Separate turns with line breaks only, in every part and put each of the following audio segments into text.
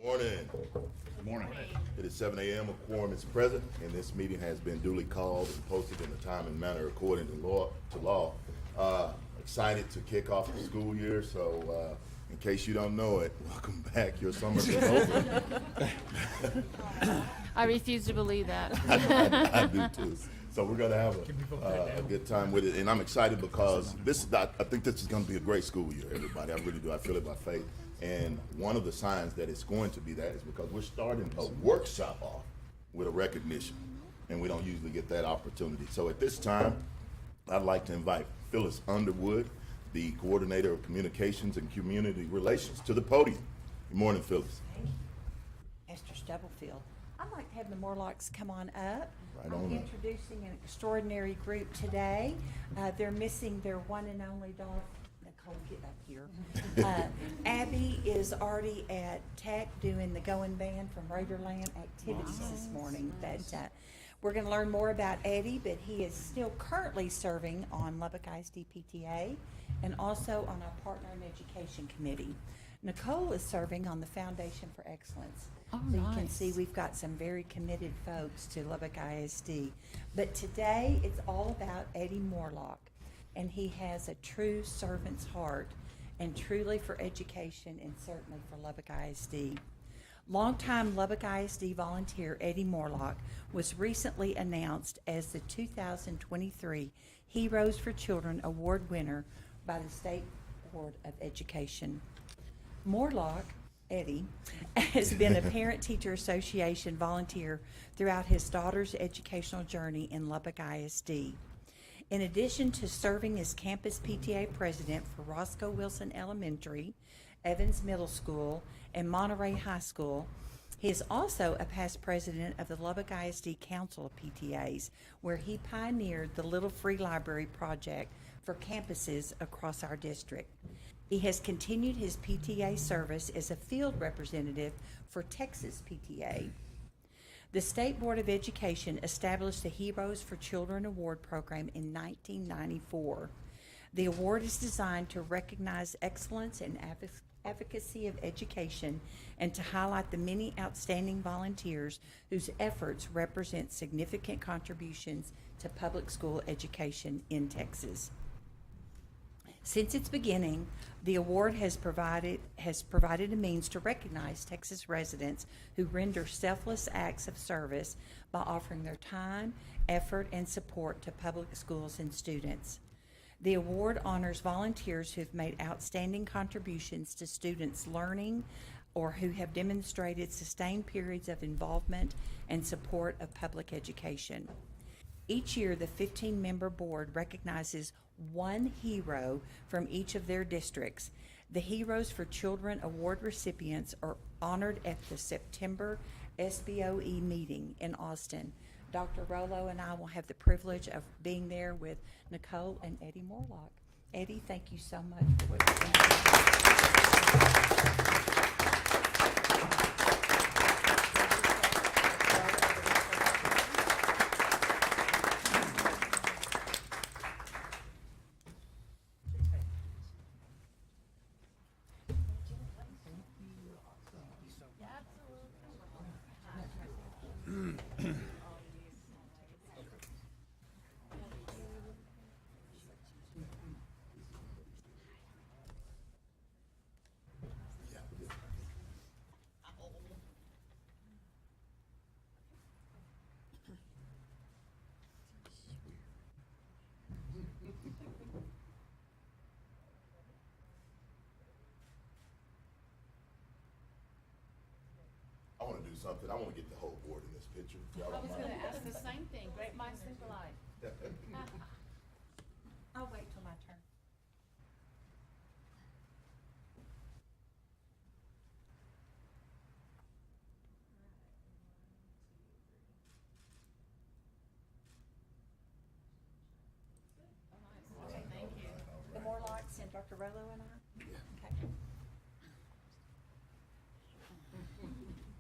Morning.
Good morning.
It is 7 a.m. A quorum is present, and this meeting has been duly called and posted in a time and manner according to law. Excited to kick off the school year, so in case you don't know it, welcome back. Your summer is over.
I refuse to believe that.
I do too. So we're going to have a good time with it, and I'm excited because I think this is going to be a great school year, everybody. I really do. I feel it by faith. And one of the signs that it's going to be that is because we're starting a workshop off with a recognition, and we don't usually get that opportunity. So at this time, I'd like to invite Phyllis Underwood, the Coordinator of Communications and Community Relations, to the podium. Good morning, Phyllis.
Thank you. Esther Stubblefield. I'd like to have the Morlocks come on up.
Right
I'm
on.
introducing an extraordinary group today. They're missing their one and only daughter. Nicole, get up here. Abby is already at Tech doing the Going Band from Raiderland activities this morning. We're going to learn more about Eddie, but he is still currently serving on Lubbock ISD PTA and also on our Partner in Education Committee. Nicole is serving on the Foundation for Excellence.
Oh,
so you can
nice.
see we've got some very committed folks to Lubbock ISD. But today it's all about Eddie Morlock, and he has a true servant's heart and truly for education and certainly for Lubbock ISD. Longtime Lubbock ISD volunteer Eddie Morlock was recently announced as the 2023 Heroes for Children Award winner by the State Board of Education. Morlock, Eddie, has been a Parent-Teacher Association volunteer throughout his daughter's educational journey in Lubbock ISD. In addition to serving as campus PTA president for Roscoe Wilson Elementary, Evans Middle School, and Monterey High School, he is also a past president of the Lubbock ISD Council of PTAs, where he pioneered the Little Free Library project for campuses across our district. He has continued his PTA service as a field representative for Texas PTA. The State Board of Education established the Heroes for Children Award program in 1994. The award is designed to recognize excellence in advocacy of education and to highlight the many outstanding volunteers whose efforts represent significant contributions to public school education in Texas. Since its beginning, the award has provided a means to recognize Texas residents who render selfless acts of service by offering their time, effort, and support to public schools and students. The award honors volunteers who have made outstanding contributions to students' learning or who have demonstrated sustained periods of involvement and support of public education. Each year, the 15-member board recognizes one hero from each of their districts. The Heroes for Children Award recipients are honored at the September SBOE meeting in Austin. Dr. Rollo and I will have the privilege of being there with Nicole and Eddie Morlock. Eddie, thank you so much for what you've done.
I want to do something. I want to get the whole board in this picture. Y'all
I
don't
was
mind?
going to ask the same thing. Great minds think alike.
I'll wait till my turn.
Okay, thank you.
The Morlocks and Dr. Rollo and I? Okay.
Yeah, y'all. Thank you, sir.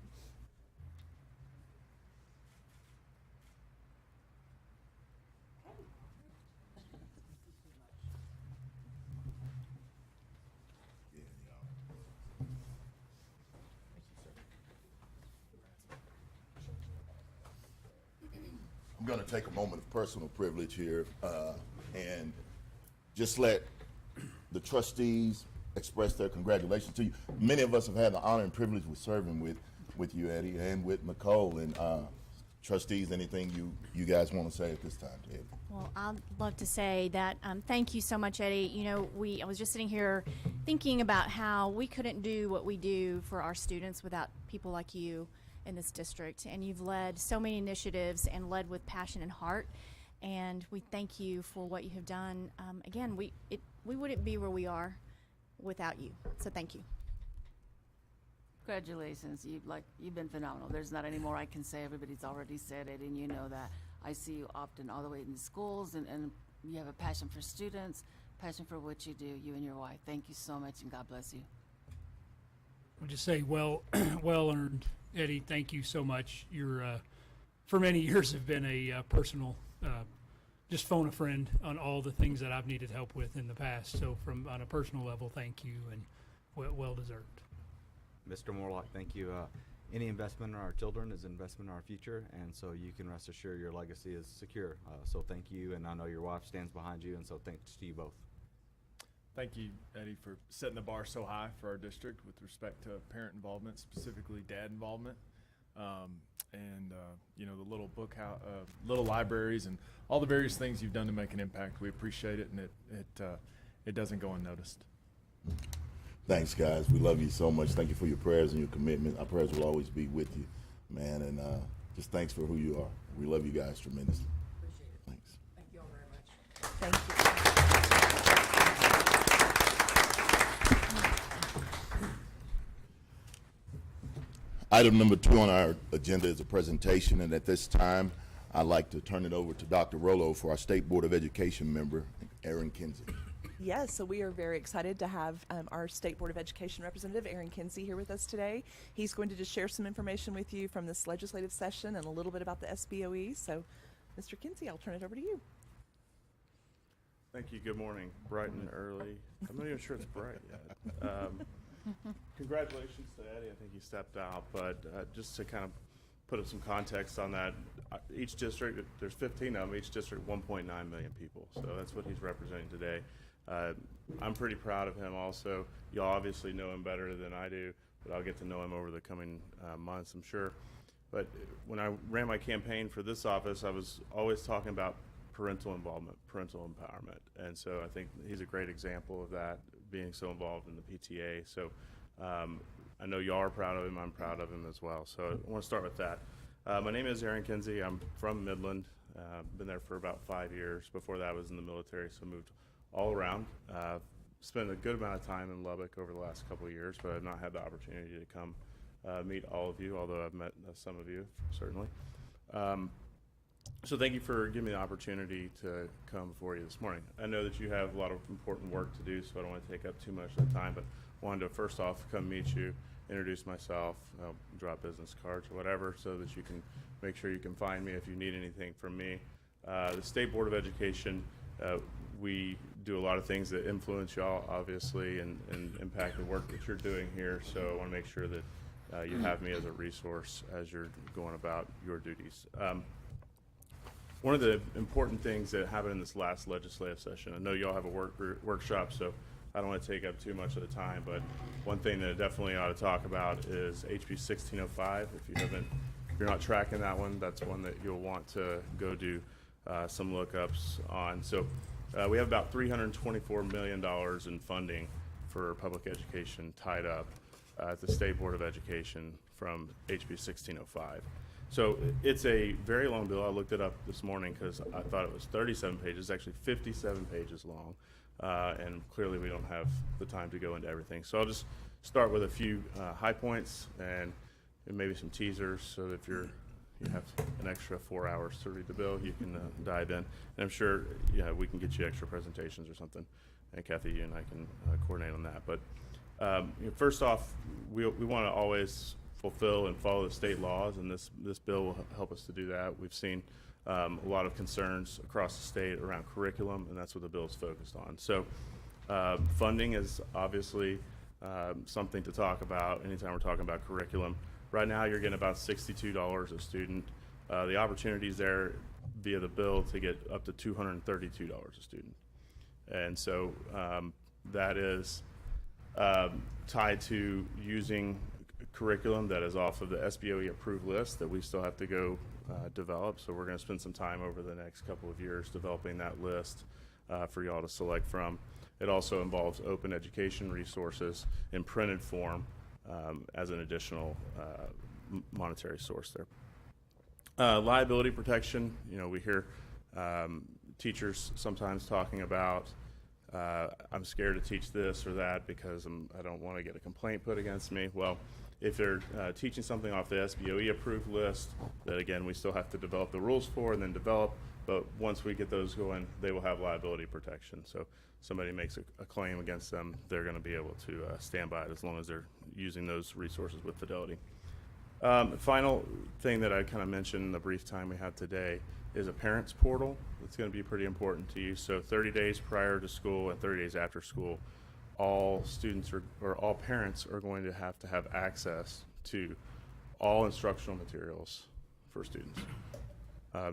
I'm going to take a moment of personal privilege here and just let the trustees express their congratulations to you. Many of us have had the honor and privilege of serving with you, Eddie, and with Nicole. And trustees, anything you guys want to say at this time, Eddie?
Well, I'd love to say that thank you so much, Eddie. You know, I was just sitting here thinking about how we couldn't do what we do for our students without people like you in this district. And you've led so many initiatives and led with passion and heart. And we thank you for what you have done. Again, we wouldn't be where we are without you. So thank you.
Congratulations. You've been phenomenal. There's not any more I can say. Everybody's already said it, and you know that. I see you often all the way in the schools, and you have a passion for students, passion for what you do, you and your wife. Thank you so much, and God bless you.
I'll just say, well earned, Eddie. Thank you so much. You're, for many years, have been a personal, just phone a friend on all the things that I've needed help with in the past. So, on a personal level, thank you, and well deserved.
Mr. Morlock, thank you. Any investment in our children is an investment in our future, and so you can rest assured your legacy is secure. So thank you, and I know your wife stands behind you, and so thanks to you both.
Thank you, Eddie, for setting the bar so high for our district with respect to parent involvement, specifically dad involvement. You know, the little book house, little libraries, and all the various things you've done to make an impact. We appreciate it, and it doesn't go unnoticed.
Thanks, guys. We love you so much. Thank you for your prayers and your commitment. Our prayers will always be with you, man. And just thanks for who you are. We love you guys tremendously.
Appreciate it.
Thanks.
Thank you all very much.
Thank you.
Item number 2 on our agenda is a presentation, and at this time, I'd like to turn it over to Dr. Rollo for our State Board of Education member, Aaron Kinsey.
Yes, so we are very excited to have our State Board of Education representative, Aaron Kinsey, here with us today. He's going to just share some information with you from this legislative session and a little bit about the SBOE. So, Mr. Kinsey, I'll turn it over to you.
Thank you. Good morning. Bright and early. I'm not even sure it's bright yet. Congratulations to Eddie. I think he stepped out, but just to kind of put some context on that, each district, there's 15 of them, each district 1.9 million people. So that's what he's representing today. I'm pretty proud of him also. You obviously know him better than I do, but I'll get to know him over the coming months, I'm sure. But when I ran my campaign for this office, I was always talking about parental involvement, parental empowerment. And so I think he's a great example of that, being so involved in the PTA. So I know y'all are proud of him. I'm proud of him as well. So I want to start with that. My name is Aaron Kinsey. I'm from Midland. Been there for about 5 years. Before that, I was in the military, so moved all around. Spent a good amount of time in Lubbock over the last couple of years, but I've not had the opportunity to come meet all of you, although I've met some of you, certainly. So thank you for giving me the opportunity to come before you this morning. I know that you have a lot of important work to do, so I don't want to take up too much of the time, but wanted to first off come meet you, introduce myself, drop business cards or whatever, so that you can make sure you can find me if you need anything from me. The State Board of Education, we do a lot of things that influence y'all, obviously, and impact the work that you're doing here. So I want to make sure that you have me as a resource as you're going about your duties. One of the important things that happened in this last legislative session, I know y'all have a workshop, so I don't want to take up too much of the time, but one thing that I definitely ought to talk about is HB 1605. If you're not tracking that one, that's one that you'll want to go do some lookups on. So we have about $324 million in funding for public education tied up at the State Board of Education from HB 1605. So it's a very long bill. I looked it up this morning because I thought it was 37 pages, actually 57 pages long. And clearly we don't have the time to go into everything. So I'll just start with a few high points and maybe some teasers, so that if you have an extra 4 hours to read the bill, you can dive in. And I'm sure we can get you extra presentations or something. And Kathy, you and I can coordinate on that. But first off, we want to always fulfill and follow the state laws, and this bill will help us to do that. We've seen a lot of concerns across the state around curriculum, and that's what the bill is focused on. So funding is obviously something to talk about anytime we're talking about curriculum. Right now you're getting about $62 a student. The opportunities there via the bill to get up to $232 a student. And so that is tied to using curriculum that is off of the SBOE approved list that we still have to go develop. So we're going to spend some time over the next couple of years developing that list for y'all to select from. It also involves open education resources in printed form as an additional monetary source there. Liability protection, you know, we hear teachers sometimes talking about I'm scared to teach this or that because I don't want to get a complaint put against me. Well, if they're teaching something off the SBOE approved list, that again, we still have to develop the rules for and then develop, but once we get those going, they will have liability protection. So somebody makes a claim against them, they're going to be able to stand by it as long as they're using those resources with fidelity. Final thing that I kind of mentioned in the brief time we have today is a parents portal. It's going to be pretty important to you. So 30 days prior to school and 30 days after school, all students or all parents are going to have access to all instructional materials for students.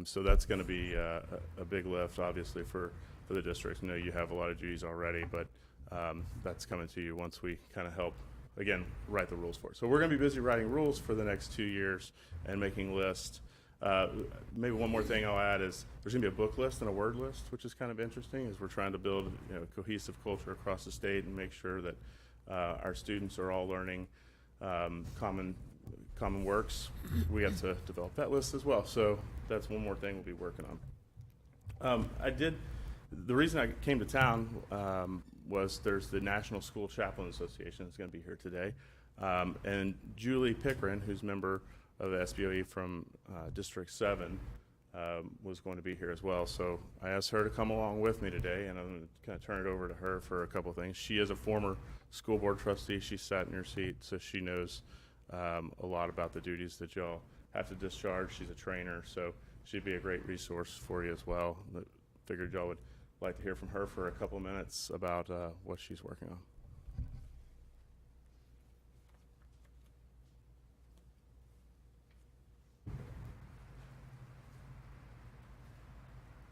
So that's going to be a big lift, obviously, for the district. I know you have a lot of duties already, but that's coming to you once we kind of help, again, write the rules for it. So we're going to be busy writing rules for the next 2 years and making lists. Maybe one more thing I'll add is there's going to be a book list and a word list, which is kind of interesting as we're trying to build, you know, cohesive culture across the state and make sure that our students are all learning common works. We have to develop that list as well. So that's one more thing we'll be working on. The reason I came to town was there's the National School Chaplain Association that's going to be here today. And Julie Pickren, who's a member of the SBOE from District 7, was going to be here as well. So I asked her to come along with me today, and I'm going to kind of turn it over to her for a couple of things. She is a former school board trustee. She sat in your seat, so she knows a lot about the duties that y'all have to discharge. She's a trainer, so she'd be a great resource for you as well. I figured y'all would like to hear from her for a couple of minutes about what she's working on.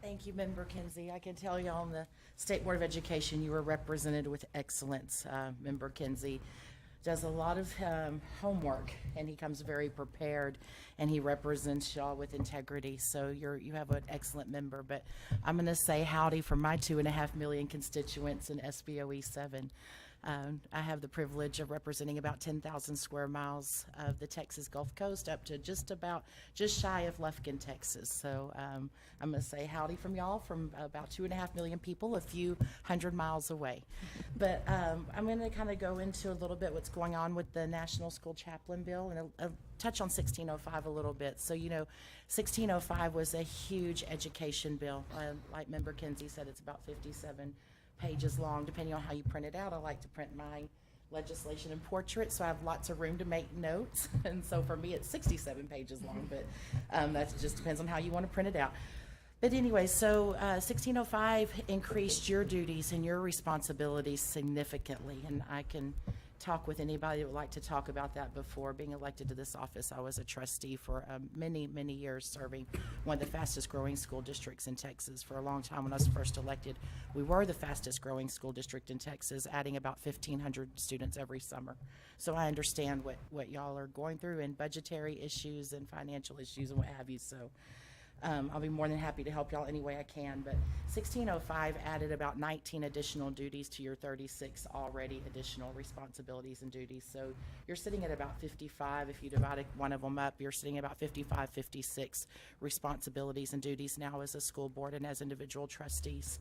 Thank you, Member Kinsey. I can tell you on the State Board of Education, you were represented with excellence. Member Kinsey does a lot of homework, and he comes very prepared, and he represents y'all with integrity. So you have an excellent member. But I'm going to say howdy for my 2.5 million constituents in SBOE 7. I have the privilege of representing about 10,000 square miles of the Texas Gulf Coast up to just shy of Lufkin, Texas. So I'm going to say howdy from y'all from about 2.5 million people a few hundred miles away. But I'm going to kind of go into a little bit what's going on with the National School Chaplain Bill and I'll touch on 1605 a little bit. So, you know, 1605 was a huge education bill. Like Member Kinsey said, it's about 57 pages long, depending on how you print it out. I like to print my legislation in portrait, so I have lots of room to make notes. And so for me, it's 67 pages long, but that just depends on how you want to print it out. But anyway, so 1605 increased your duties and your responsibilities significantly, and I can talk with anybody that would like to talk about that. Before being elected to this office, I was a trustee for many years, serving one of the fastest growing school districts in Texas. For a long time, when I was first elected, we were the fastest growing school district in Texas, adding about 1,500 students every summer. So I understand what y'all are going through and budgetary issues and financial issues and what have you. So I'll be more than happy to help y'all any way I can. But 1605 added about 19 additional duties to your 36 already additional responsibilities and duties. So you're sitting at about 55. If you divide one of them up, you're sitting at about 55, 56 responsibilities and duties now as a school board and as individual trustees.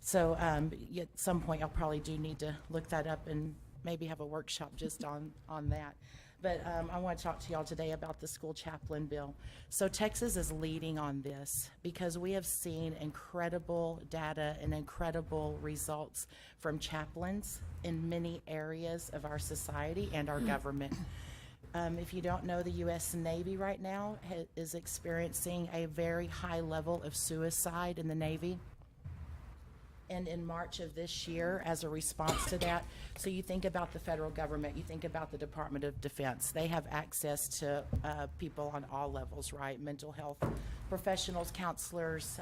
So at some point, I'll probably do need to look that up and maybe have a workshop just on that. But I want to talk to y'all today about the school chaplain bill. So Texas is leading on this because we have seen incredible data and incredible results from chaplains in many areas of our society and our government. If you don't know, the U.S. Navy right now is experiencing a very high level of suicide in the Navy. And in March of this year, as a response to that, so you think about the federal government, you think about the Department of Defense. They have access to people on all levels, right? Mental health professionals, counselors,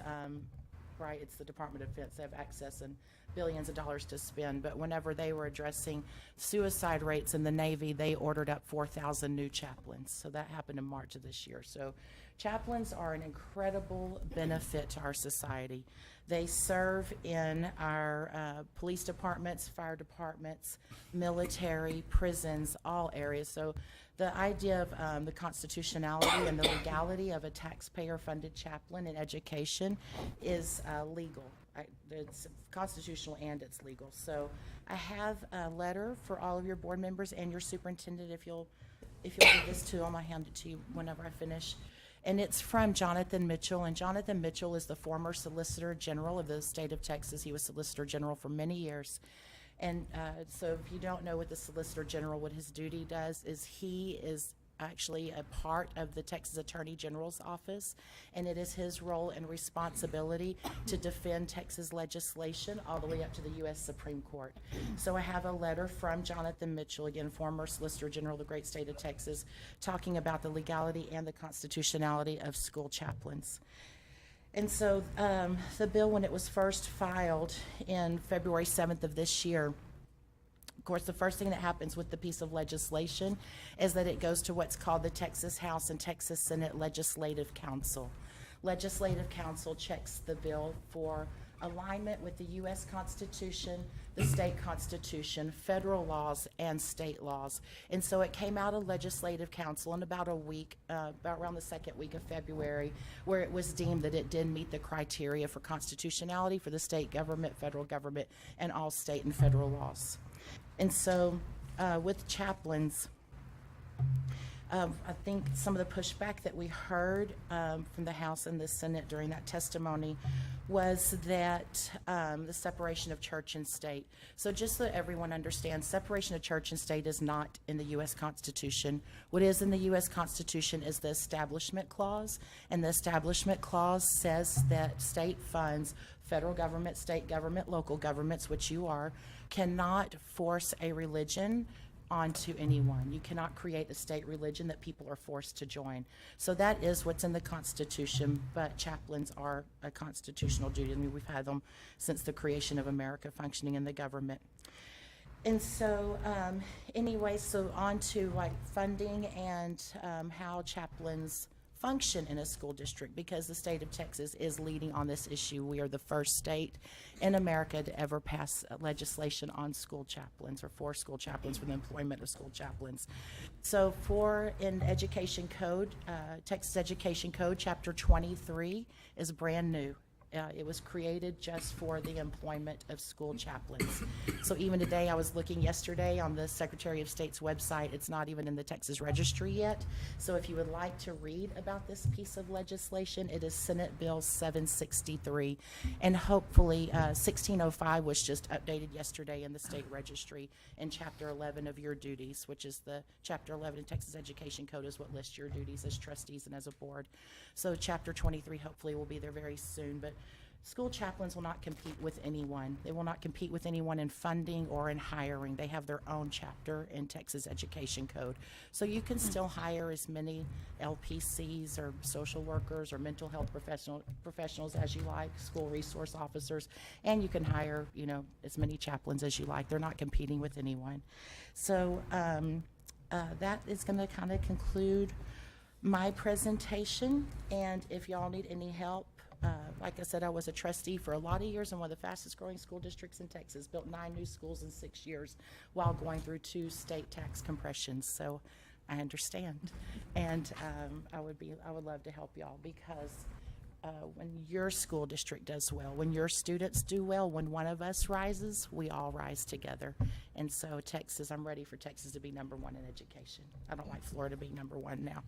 right? It's the Department of Defense. They have access and billions of dollars to spend. But whenever they were addressing suicide rates in the Navy, they ordered up 4,000 new chaplains. So that happened in March of this year. So chaplains are an incredible benefit to our society. They serve in our police departments, fire departments, military, prisons, all areas. So the idea of the constitutionality and the legality of a taxpayer-funded chaplain in education is legal. It's constitutional and it's legal. So I have a letter for all of your board members and your superintendent. If you'll give this to him, I'll hand it to you whenever I finish. And it's from Jonathan Mitchell, and Jonathan Mitchell is the former Solicitor General of the state of Texas. He was Solicitor General for many years. And so if you don't know what the Solicitor General, what his duty does, is he is actually a part of the Texas Attorney General's office, and it is his role and responsibility to defend Texas legislation all the way up to the U.S. Supreme Court. So I have a letter from Jonathan Mitchell, again, former Solicitor General of the great state of Texas, talking about the legality and the constitutionality of school chaplains. And so the bill, when it was first filed in February 7th of this year, of course, the first thing that happens with the piece of legislation is that it goes to what's called the Texas House and Texas Senate Legislative Council. Legislative Council checks the bill for alignment with the U.S. Constitution, the state constitution, federal laws, and state laws. And so it came out of Legislative Council in about a week, about around the second week of February, where it was deemed that it did meet the criteria for constitutionality for the state government, federal government, and all state and federal laws. And so with chaplains, I think some of the pushback that we heard from the House and the Senate during that testimony was that the separation of church and state. So just so everyone understands, separation of church and state is not in the U.S. Constitution. What is in the U.S. Constitution is the Establishment Clause, and the Establishment Clause says that state funds, federal government, state government, local governments, which you are, cannot force a religion onto anyone. You cannot create a state religion that people are forced to join. So that is what's in the Constitution, but chaplains are a constitutional duty. I mean, we've had them since the creation of America, functioning in the government. And so anyway, so on to like funding and how chaplains function in a school district, because the state of Texas is leading on this issue. We are the first state in America to ever pass legislation on school chaplains, or for school chaplains, for the employment of school chaplains. So in Education Code, Texas Education Code, Chapter 23 is brand new. It was created just for the employment of school chaplains. So even today, I was looking yesterday on the Secretary of State's website. It's not even in the Texas Registry yet. So if you would like to read about this piece of legislation, it is Senate Bill 763. And hopefully 1605 was just updated yesterday in the State Registry in Chapter 11 of your duties, which is the Chapter 11 in Texas Education Code is what lists your duties as trustees and as a board. So Chapter 23 hopefully will be there very soon. But school chaplains will not compete with anyone. They will not compete with anyone in funding or in hiring. They have their own chapter in Texas Education Code. So you can still hire as many LPCs or social workers or mental health professionals as you like, school resource officers, and you can hire, as many chaplains as you like. They're not competing with anyone. So that is going to kind of conclude my presentation. And if y'all need any help, like I said, I was a trustee for a lot of years in one of the fastest growing school districts in Texas, built 9 new schools in 6 years while going through 2 state tax compressions. So I understand. And I would love to help y'all, because when your school district does well, when your students do well, when one of us rises, we all rise together. And so Texas, I'm ready for Texas to be #1 in education. I don't like Florida being #1 now.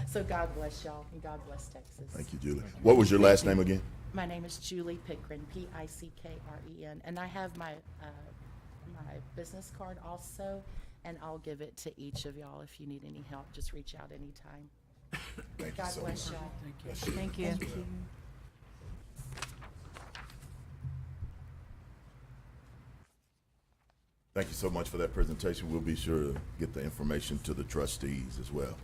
So God bless y'all, and God bless Texas.
Thank you, Julie. What was your last name again?
My name is Julie Pickren, Pickren, and I have my my business card also, and I'll give it to each of y'all if you need any help. Just reach out anytime.
Thank you
God
so
bless
much.
y'all.
Thank you.
Thank you.
Thank you.
Thank you so much for that presentation. We'll be sure to get the information to the trustees as well.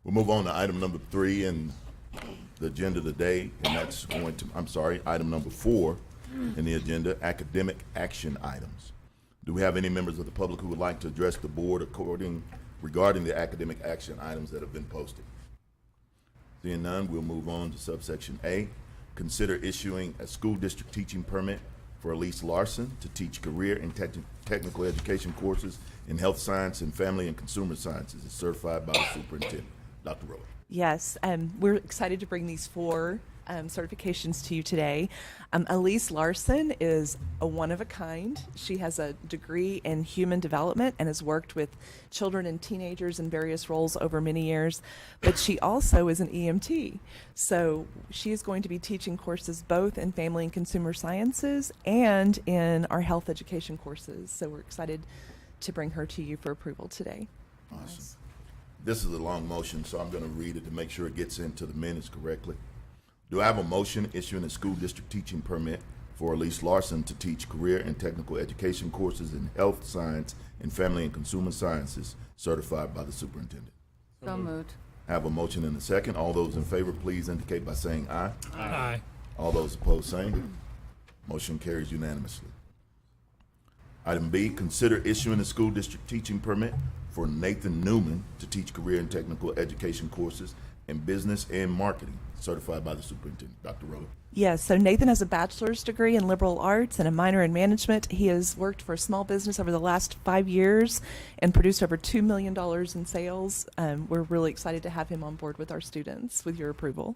We'll move on to item number 3 in the agenda today, and that's going to, item number 4 in the agenda, academic action items. Do we have any members of the public who would like to address the board regarding the academic action items that have been posted? Seeing none, we'll move on to subsection A. Consider issuing a school district teaching permit for Elise Larson to teach career and technical education courses in health science and family and consumer sciences. It's certified by the superintendent. Dr. Rowe.
Yes, we're excited to bring these 4 certifications to you today. Elise Larson is a one-of-a-kind. She has a degree in human development and has worked with children and teenagers in various roles over many years, but she also is an EMT. So she is going to be teaching courses both in family and consumer sciences and in our health education courses. So we're excited to bring her to you for approval today.
Awesome. This is a long motion, so I'm going to read it to make sure it gets into the minutes correctly. Do I have a motion issuing a school district teaching permit for Elise Larson to teach career and technical education courses in health science and family and consumer sciences, certified by the superintendent?
So moved.
I have a motion and a second. All those in favor, please indicate by saying aye.
Aye.
All those opposed, same. Motion carries unanimously. Item B, consider issuing a school district teaching permit for Nathan Newman to teach career and technical education courses in business and marketing, certified by the superintendent. Dr. Rowe.
Yes, so Nathan has a bachelor's degree in liberal arts and a minor in management. He has worked for a small business over the last 5 years and produced over $2 million in sales. We're really excited to have him on board with our students, with your approval.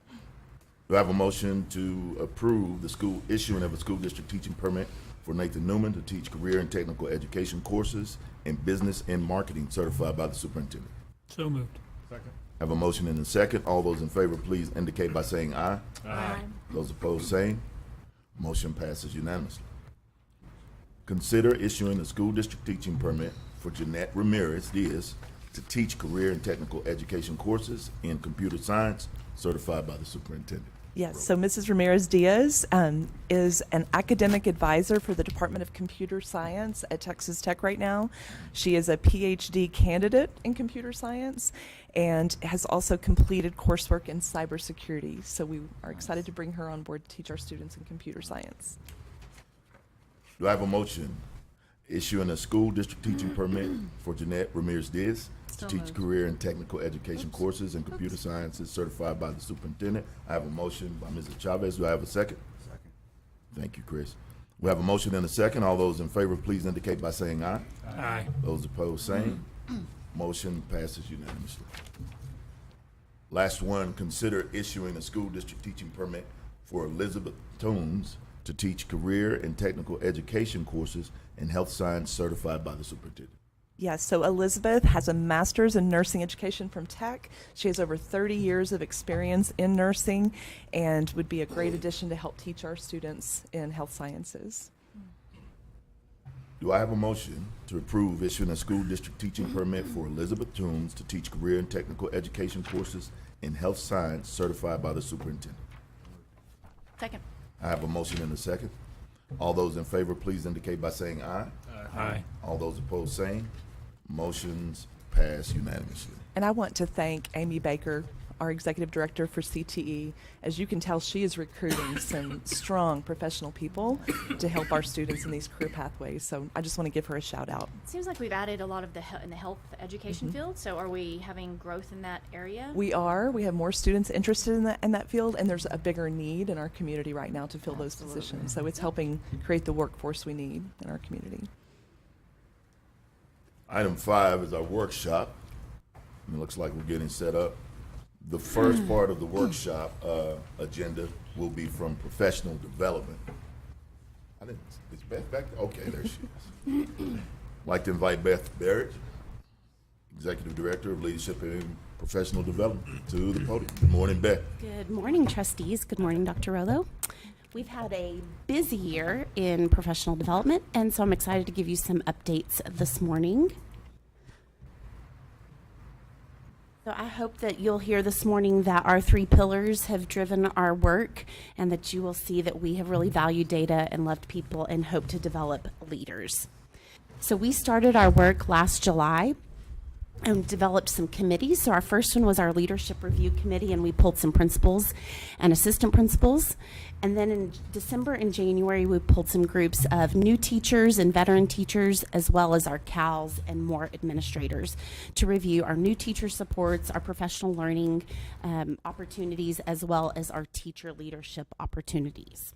Do I have a motion to approve the issuing of a school district teaching permit for Nathan Newman to teach career and technical education courses in business and marketing, certified by the superintendent?
So moved.
Second.
Have a motion and a second. All those in favor, please indicate by saying aye.
Aye.
Those opposed, same. Motion passes unanimously. Consider issuing a school district teaching permit for Jeanette Ramirez Diaz to teach career and technical education courses in computer science, certified by the superintendent.
Yes, so Mrs. Ramirez Diaz is an academic advisor for the Department of Computer Science at Texas Tech right now. She is a PhD candidate in computer science and has also completed coursework in cybersecurity. So we are excited to bring her on board to teach our students in computer science.
Do I have a motion issuing a school district teaching permit for Jeanette Ramirez Diaz to
So
teach
moved.
career and technical education courses in computer sciences, certified by the superintendent? I have a motion by Mrs. Chavez. Do I have a second?
Second.
Thank you, Chris. We have a motion and a second. All those in favor, please indicate by saying aye.
Aye.
Those opposed, same. Motion passes unanimously. Last one, consider issuing a school district teaching permit for Elizabeth Toombs to teach career and technical education courses in health science, certified by the superintendent.
Yes, so Elizabeth has a master's in nursing education from Tech. She has over 30 years of experience in nursing and would be a great addition to help teach our students in health sciences.
Do I have a motion to approve issuing a school district teaching permit for Elizabeth Toombs to teach career and technical education courses in health science, certified by the superintendent?
Second.
I have a motion and a second. All those in favor, please indicate by saying aye.
Aye.
All those opposed, same. Motions pass unanimously.
And I want to thank Amy Baker, our executive director for CTE. As you can tell, she is recruiting some strong professional people to help our students in these career pathways. So I just want to give her a shout out.
It seems like we've added a lot of in the health education field. So are we having growth in that area?
We have more students interested in that field, and there's a bigger need in our community right now to fill those positions. So it's helping create the workforce we need in our community.
Item 5 is our workshop. It looks like we're getting set up. The first part of the workshop agenda will be from professional development. Is Beth back there? Okay, there she is. I'd like to invite Beth Barrett, Executive Director of Leadership and Professional Development, to the podium. Good morning, Beth.
Good morning, trustees. Good morning, Dr. Rollo. We've had a busy year in professional development, and so I'm excited to give you some updates this morning. So I hope that you'll hear this morning that our 3 pillars have driven our work, and that you will see that we have really valued data and loved people and hope to develop leaders. So we started our work last July and developed some committees. So our first one was our leadership review committee, and we pulled some principals and assistant principals. And then in December and January, we pulled some groups of new teachers and veteran teachers, as well as our CALs and more administrators, to review our new teacher supports, our professional learning opportunities, as well as our teacher leadership opportunities.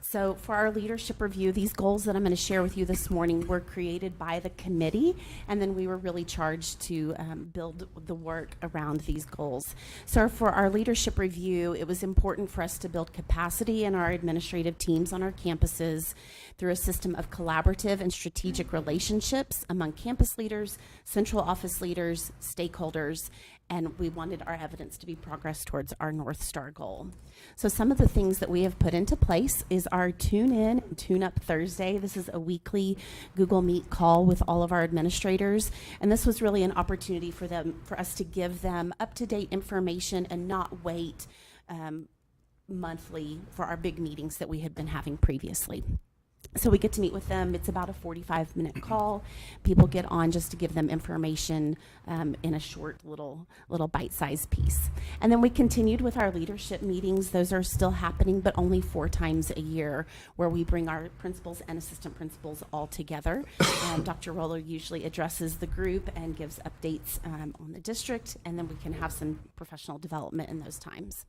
So for our leadership review, these goals that I'm going to share with you this morning were created by the committee, and then we were really charged to build the work around these goals. So for our leadership review, it was important for us to build capacity in our administrative teams on our campuses through a system of collaborative and strategic relationships among campus leaders, central office leaders, stakeholders, and we wanted our evidence to be progress towards our North Star goal. So some of the things that we have put into place is our Tune In and Tune Up Thursday. This is a weekly Google Meet call with all of our administrators, and this was really an opportunity for us to give them up-to-date information and not wait monthly for our big meetings that we had been having previously. So we get to meet with them. It's about a 45-minute call. People get on just to give them information in a short little bite-sized piece. And then we continued with our leadership meetings. Those are still happening, but only 4 times a year, where we bring our principals and assistant principals all together. Dr. Roller usually addresses the group and gives updates on the district, and then we can have some professional development in those times.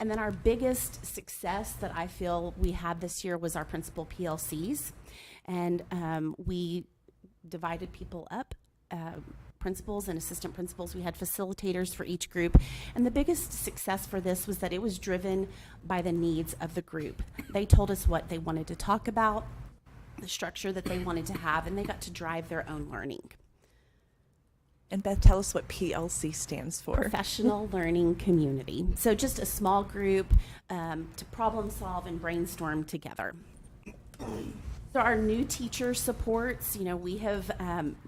And then our biggest success that I feel we had this year was our principal PLCs. And we divided people up, principals and assistant principals. We had facilitators for each group. And the biggest success for this was that it was driven by the needs of the group. They told us what they wanted to talk about, the structure that they wanted to have, and they got to drive their own learning.
And Beth, tell us what PLC stands for.
Professional Learning Community. So just a small group to problem solve and brainstorm together. So our new teacher supports, we have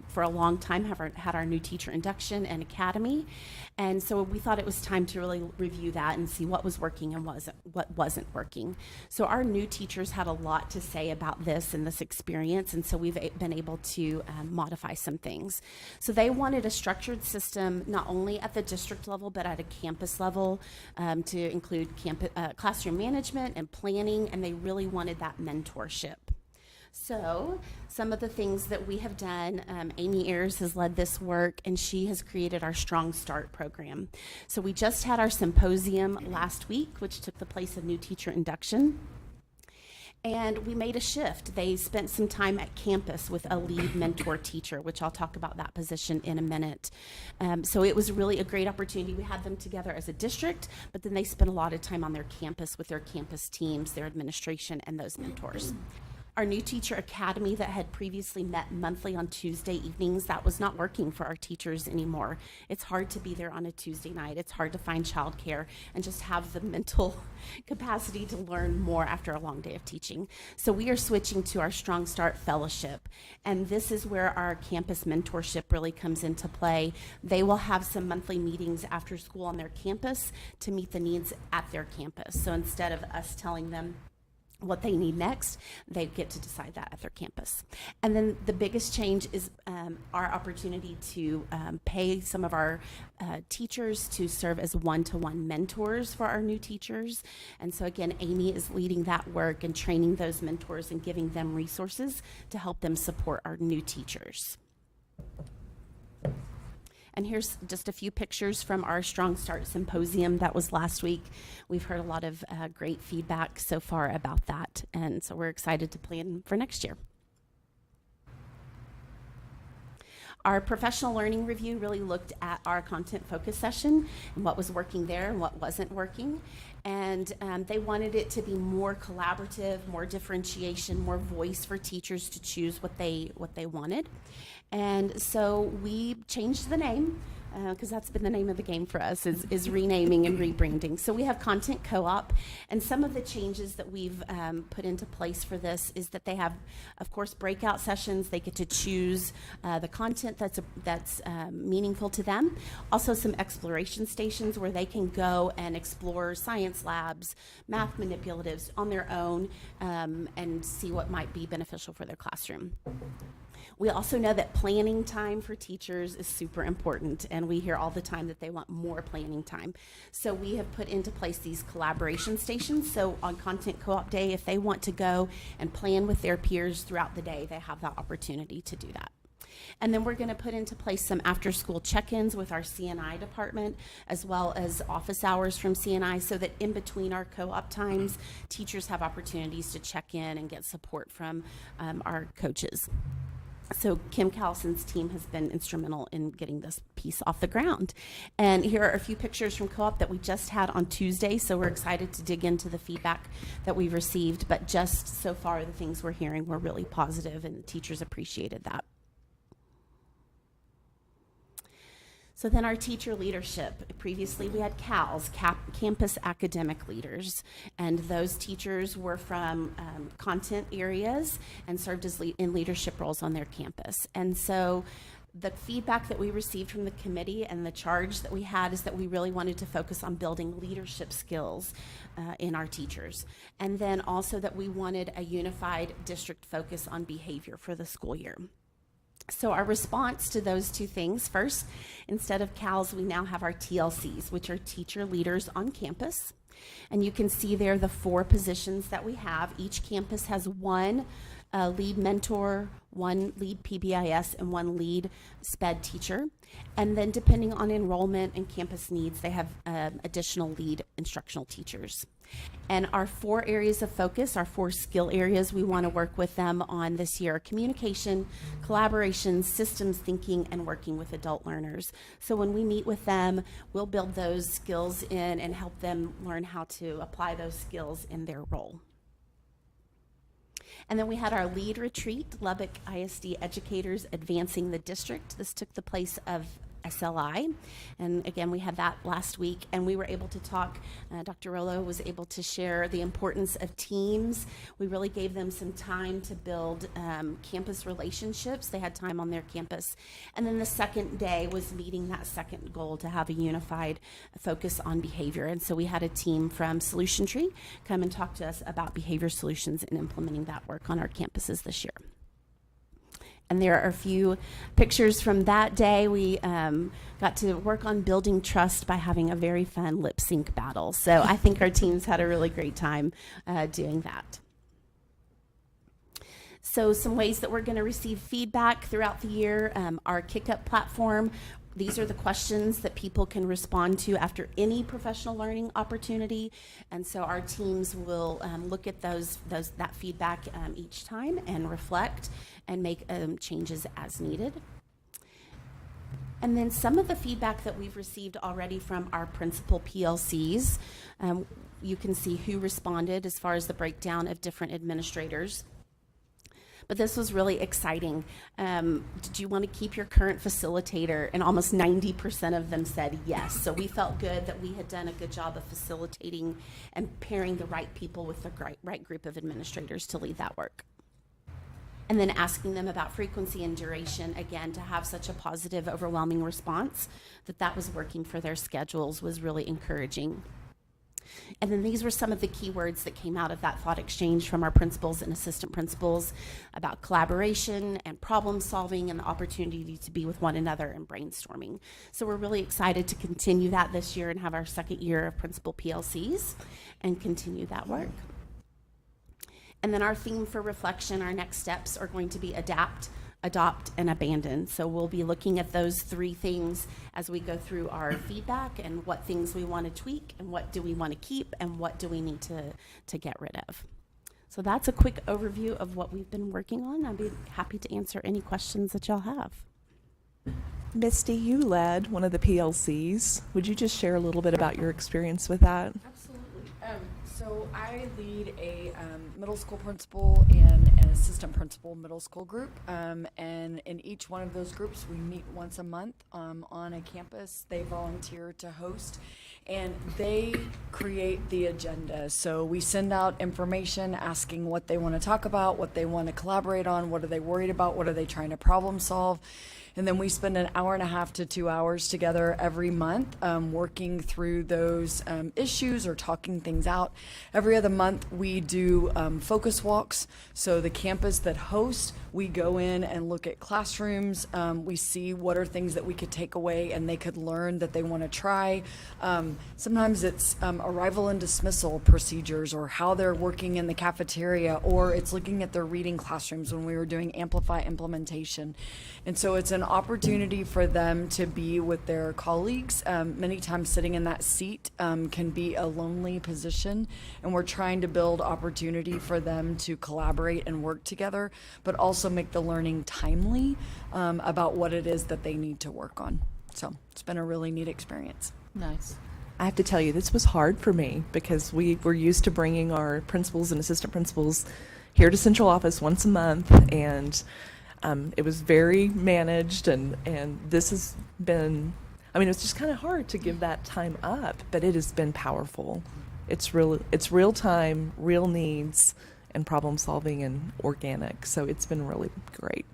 for a long time had our new teacher induction and academy. And so we thought it was time to really review that and see what was working and what wasn't working. So our new teachers had a lot to say about this and this experience. And so we've been able to modify some things. So they wanted a structured system, not only at the district level, but at a campus level, to include classroom management and planning. And they really wanted that mentorship. So some of the things that we have done, Amy Ayers has led this work, and she has created our Strong Start program. So we just had our symposium last week, which took the place of new teacher induction. And we made a shift. They spent some time at campus with a lead mentor teacher, which I'll talk about that position in a minute. So it was really a great opportunity. We had them together as a district, but then they spent a lot of time on their campus with their campus teams, their administration, and those mentors. Our new teacher academy that had previously met monthly on Tuesday evenings, that was not working for our teachers anymore. It's hard to be there on a Tuesday night. It's hard to find childcare and just have the mental capacity to learn more after a long day of teaching. So we are switching to our Strong Start Fellowship, and this is where our campus mentorship really comes into play. They will have some monthly meetings after school on their campus to meet the needs at their campus. So instead of us telling them what they need next, they get to decide that at their campus. And then the biggest change is our opportunity to pay some of our teachers to serve as one-to-one mentors for our new teachers. And so again, Amy is leading that work and training those mentors and giving them resources to help them support our new teachers. And here's just a few pictures from our Strong Start Symposium that was last week. We've heard a lot of great feedback so far about that, and so we're excited to plan for next year. Our professional learning review really looked at our content focus session and what was working there and what wasn't working. And they wanted it to be more collaborative, more differentiation, more voice for teachers to choose what they wanted. And so we changed the name. because that's been the name of the game for us, is renaming and rebranding. So we have Content Co-op, and some of the changes that we've put into place for this is that they have, of course, breakout sessions. They get to choose the content that's meaningful to them. Also, some exploration stations where they can go and explore science labs, math manipulatives on their own, and see what might be beneficial for their classroom. We also know that planning time for teachers is super important, and we hear all the time that they want more planning time. So we have put into place these collaboration stations. So on Content Co-op Day, if they want to go and plan with their peers throughout the day, they have that opportunity to do that. And then we're going to put into place some after-school check-ins with our CNI department, as well as office hours from CNI, so that in between our co-op times, teachers have opportunities to check in and get support from our coaches. So Kim Callison's team has been instrumental in getting this piece off the ground. And here are a few pictures from co-op that we just had on Tuesday, so we're excited to dig into the feedback that we've received. But just so far, the things we're hearing were really positive, and the teachers appreciated that. So then our teacher leadership. Previously we had CALs, Campus Academic Leaders, and those teachers were from content areas and served as in leadership roles on their campus. And so the feedback that we received from the committee and the charge that we had is that we really wanted to focus on building leadership skills in our teachers. And then also that we wanted a unified district focus on behavior for the school year. So our response to those two things, first, instead of CALs, we now have our TLCs, which are teacher leaders on campus. And you can see there the 4 positions that we have. Each campus has one lead mentor, one lead PBIS, and one lead SPED teacher. And then depending on enrollment and campus needs, they have additional lead instructional teachers. And our 4 areas of focus, our 4 skill areas we want to work with them on this year: communication, collaboration, systems thinking, and working with adult learners. So when we meet with them, we'll build those skills in and help them learn how to apply those skills in their role. And then we had our lead retreat, Lubbock ISD Educators Advancing the District. This took the place of SLI. And again, we had that last week, and we were able to talk, Dr. Rollo was able to share the importance of teams. We really gave them some time to build campus relationships. They had time on their campus. And then the second day was meeting that second goal to have a unified focus on behavior. And so we had a team from Solution Tree come and talk to us about behavior solutions and implementing that work on our campuses this year. And there are a few pictures from that day. We got to work on building trust by having a very fun lip sync battle. So I think our teams had a really great time doing that. So some ways that we're going to receive feedback throughout the year, our Kick-Up platform. These are the questions that people can respond to after any professional learning opportunity. And so our teams will look at that feedback each time and reflect and make changes as needed. And then some of the feedback that we've received already from our principal PLCs, you can see who responded as far as the breakdown of different administrators. But this was really exciting. Did you want to keep your current facilitator? And almost 90% of them said yes. So we felt good that we had done a good job of facilitating and pairing the right people with the right group of administrators to lead that work. And then asking them about frequency and duration, again, to have such a positive, overwhelming response that was working for their schedules was really encouraging. And then these were some of the key words that came out of that thought exchange from our principals and assistant principals about collaboration and problem solving and the opportunity to be with one another and brainstorming. So we're really excited to continue that this year and have our second year of principal PLCs and continue that work. And then our theme for reflection, our next steps are going to be adapt, adopt, and abandon. So we'll be looking at those 3 things as we go through our feedback and what things we want to tweak and what do we want to keep and what do we need to get rid of. So that's a quick overview of what we've been working on. I'd be happy to answer any questions that y'all have.
Misty, you led one of the PLCs. Would you just share a little bit about your experience with that?
Absolutely.
So I lead a middle school principal and an assistant principal middle school group. And in each one of those groups, we meet once a month on a campus. They volunteer to host, and they create the agenda. So we send out information asking what they want to talk about, what they want to collaborate on, what are they worried about, what are they trying to problem solve. And then we spend an hour and a half to 2 hours together every month working through those issues or talking things out. Every other month we do focus walks. So the campus that hosts, we go in and look at classrooms. We see what are things that we could take away and they could learn that they want to try. Sometimes it's arrival and dismissal procedures or how they're working in the cafeteria, or it's looking at their reading classrooms when we were doing Amplify implementation. And so it's an opportunity for them to be with their colleagues. Many times sitting in that seat can be a lonely position, and we're trying to build opportunity for them to collaborate and work together, but also make the learning timely about what it is that they need to work on. So it's been a really neat experience.
Nice.
I have to tell you, this was hard for me because we were used to bringing our principals and assistant principals here to central office once a month, and it was very managed, and this has been, I mean, it's just kind of hard to give that time up, but it has been powerful. It's real time, real needs, and problem solving and organic. So it's been really great.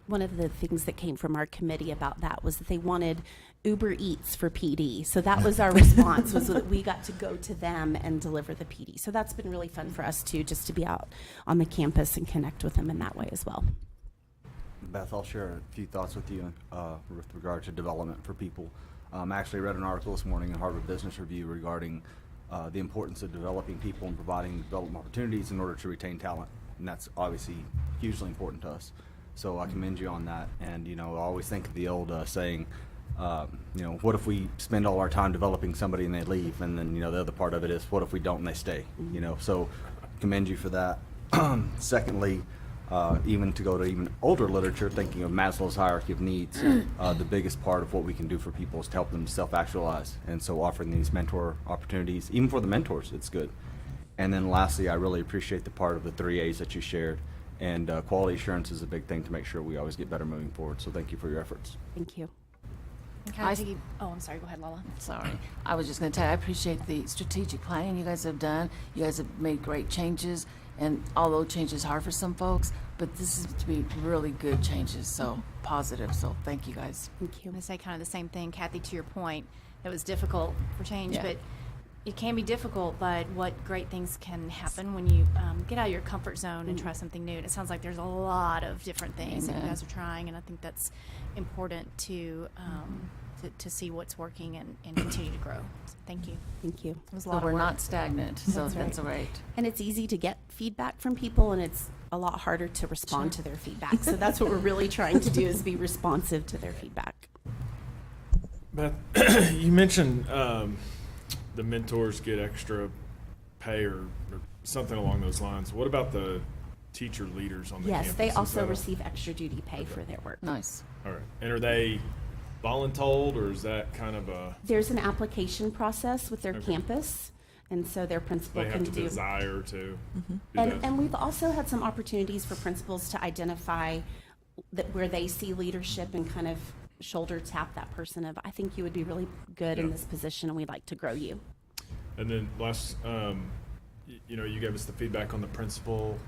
One of the things that came from our committee about that was that they wanted Uber Eats for PD. So that was our response, was that we got to go to them and deliver the PD. So that's been really fun for us too, just to be out on the campus and connect with them in that way as well.
Beth, I'll share a few thoughts with you with regard to development for people. I actually read an article this morning in Harvard Business Review regarding the importance of developing people and providing development opportunities in order to retain talent. And that's obviously hugely important to us. So I commend you on that. And, I always think of the old saying, what if we spend all our time developing somebody and they leave? And then, the other part of it is, what if we don't and they stay? So commend you for that. Secondly, even to go to even older literature, thinking of Maslow's hierarchy of needs, the biggest part of what we can do for people is to help them self-actualize. And so offering these mentor opportunities, even for the mentors, it's good. And then lastly, I really appreciate the part of the 3 A's that you shared. And quality assurance is a big thing to make sure we always get better moving forward. So thank you for your efforts.
Thank you.
I'm sorry, go ahead, Lala.
Sorry. I was just going to tell you, I appreciate the strategic planning you guys have done. You guys have made great changes. And although change is hard for some folks, but this is to be really good changes, so positive. So thank you guys.
Thank you.
I'm going to say kind of the same thing, Kathy, to your point. It was difficult for change,
Yeah.
but it can be difficult, but what great things can happen when you get out of your comfort zone and try something new. And it sounds like there's a lot of different things that you
Amen.
guys are trying, and I think that's important to see what's working and continue to grow. So thank you.
Thank you.
It was a
So
lot
we're
of work.
not stagnant, so that's
right.
great.
And it's easy to get feedback from people, and it's a lot harder to respond to their feedback. So that's what we're really trying to do, is be responsive to their feedback.
Beth, you mentioned the mentors get extra pay or something along those lines. What about the teacher leaders on the campus?
Yes, they
Is
also
that a-
receive extra duty pay for their work.
Nice.
All right. And are they voluntold, or is that kind of a,
There's an application process with their
Okay.
campus, and so their principal
they
can
have to
do.
desire to do
And,
that?
and we've also had some opportunities for principals to identify that where they see leadership and kind of shoulder tap that person of, I think you would be really good in
Yeah.
this position and we'd like to grow you.
And then last, you gave us the feedback on the principal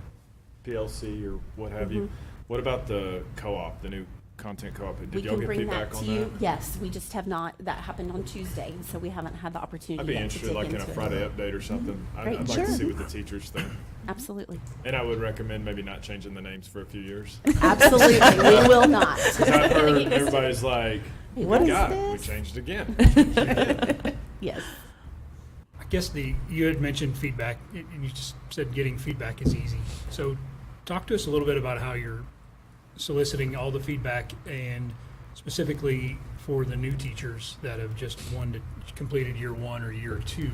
PLC or what have you. What about the co-op, the new content co-op? Did
We
y'all
can
get
bring
feedback
that
on
to you.
that?
Yes, we just have not, that happened on Tuesday, so we haven't had the opportunity
I'd be
yet to
interested,
dig
like in a
into it.
Friday update or something.
Great,
I'd like
sure.
to see what the teachers think.
Absolutely.
And I would recommend maybe not changing the names for a few years.
Absolutely, we will not.
'Cause I've heard everybody's like,
Hey,
oh
what
my
is
God,
this?
we changed again.
Yes.
I guess you had mentioned feedback, and you just said getting feedback is easy. So talk to us a little bit about how you're soliciting all the feedback, and specifically for the new teachers that have just completed year 1 or year 2,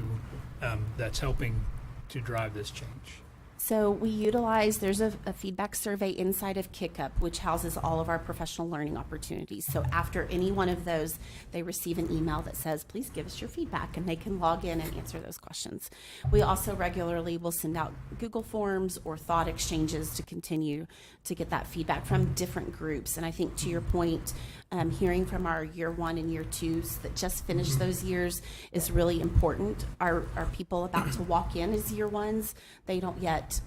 that's helping to drive this change.
So we utilize, there's a feedback survey inside of KickUp, which houses all of our professional learning opportunities. So after any one of those, they receive an email that says, please give us your feedback, and they can log in and answer those questions. We also regularly will send out Google Forms or thought exchanges to continue to get that feedback from different groups. And I think to your point, hearing from our year one and year twos that just finished those years is really important. Our people about to walk in as year ones, they don't yet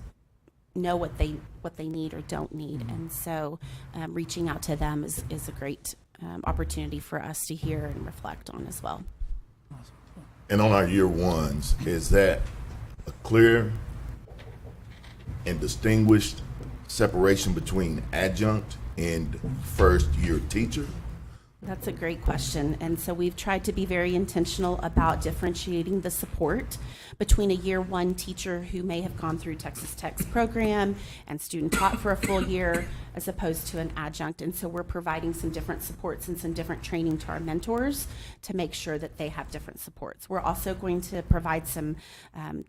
know what they need or don't need, and so reaching out to them is a great opportunity for us to hear and reflect on as well.
And on our year ones, is that a clear and distinguished separation between adjunct and first year teacher?
That's a great question. And so we've tried to be very intentional about differentiating the support between a year one teacher who may have gone through Texas Tech's program and student taught for a full year as opposed to an adjunct. And so we're providing some different supports and some different training to our mentors to make sure that they have different supports. We're also going to provide some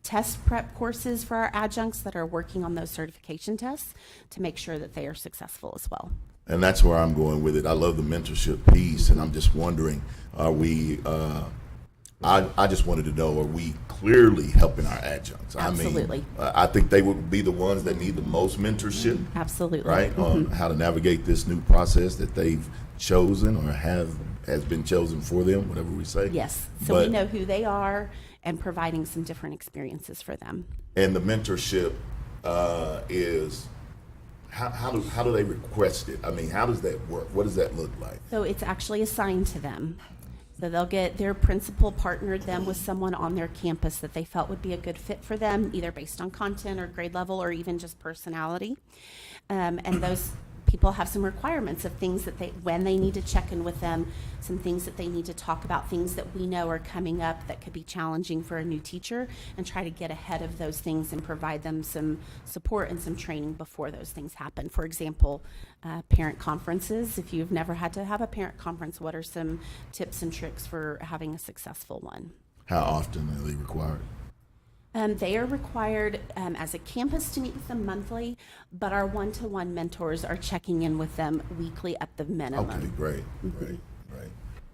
test prep courses for our adjuncts that are working on those certification tests to make sure that they are successful as well.
And that's where I'm going with it. I love the mentorship piece, and I'm just wondering, are we, I just wanted to know, are we clearly helping our adjuncts?
Absolutely.
I mean, I think they would be the ones that need the most mentorship.
Absolutely.
Right? On how to navigate this new process that they've chosen or has been chosen for them, whatever we say.
Yes. So we know who they are and providing some different experiences for them.
And the mentorship is, how do they request it? I mean, how does that work? What does that look like?
So it's actually assigned to them. So they'll get, their principal partnered them with someone on their campus that they felt would be a good fit for them, either based on content or grade level or even just personality. And those people have some requirements of things that when they need to check in with them, some things that they need to talk about, things that we know are coming up that could be challenging for a new teacher, and try to get ahead of those things and provide them some support and some training before those things happen. For example, parent conferences. If you've never had to have a parent conference, what are some tips and tricks for having a successful one?
How often are they required?
They are required as a campus to meet with them monthly, but our one-to-one mentors are checking in with them weekly at the minimum.
Okay, great.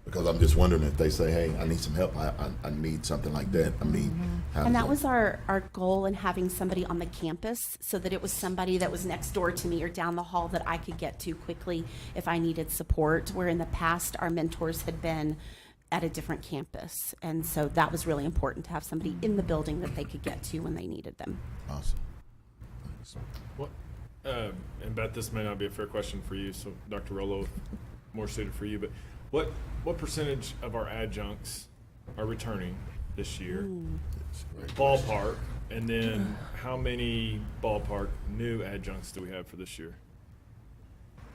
Because I'm just wondering if they say, hey, I need some help, I need something like that. I mean, how
And
does
that was our goal in having somebody on the campus, so that it was somebody that was next door to me or down the hall that I could get to quickly if I needed support, where in the past our mentors had been at a different campus. And so that was really important to have somebody in the building that they could get to when they needed them.
Awesome. Thanks.
What, and Beth, this may not be a fair question for you, so Dr. Rollo, more suited for you, but what percentage of our adjuncts are returning this year? Ballpark. And then how many ballpark new adjuncts do we have for this year?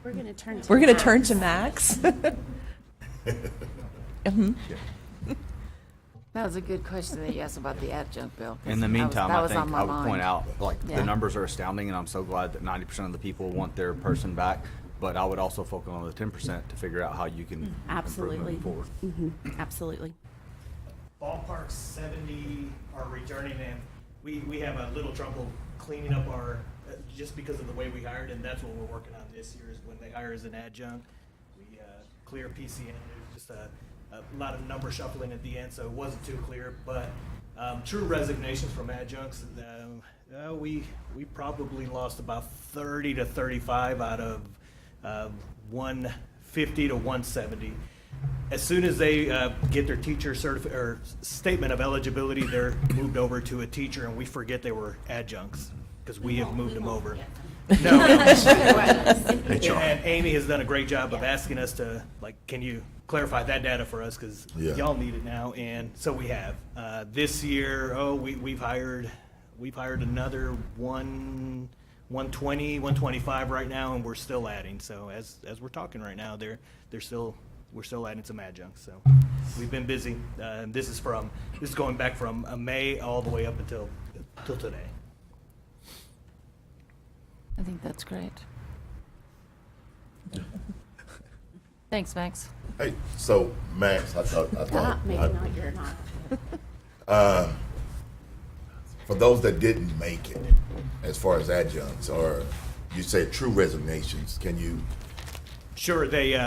We're going to turn to
We're going to
Max.
turn to Max.
That was a good question that you asked about the adjunct, Bill. 'cause
In the meantime,
that
I
was
think
on my
I would
mind.
point out, like,
Yeah.
the numbers are astounding, and I'm so glad that 90% of the people want their person back. But I would also focus on the 10% to figure out how you can improve
Absolutely.
moving forward.
Absolutely.
Ballpark 70 are returning, and we have a little trouble cleaning up our, just because of the way we hired, and that's what we're working on this year, is when they hire as an adjunct, we clear PCN. There's just a lot of number shuffling at the end, so it wasn't too clear, but true resignations from adjuncts, we probably lost about 30 to 35 out of 150 to 170. As soon as they get their teacher or statement of eligibility, they're moved over to a teacher, and we forget they were adjuncts because we have moved them over. No. And Amy has done a great job of asking us to, like, can you clarify that data for us, because y'all need it now, and so we have. This year, we've hired another 120, 125 right now, and we're still adding. So as we're talking right now, we're still adding some adjuncts. So we've been busy. This is going back from May all the way up until today.
I think that's great. Thanks, Max.
Hey, so Max, I thought
Maybe not, you're not.
For those that didn't make it, as far as adjuncts, or you said true resignations, can you?
Sure, they,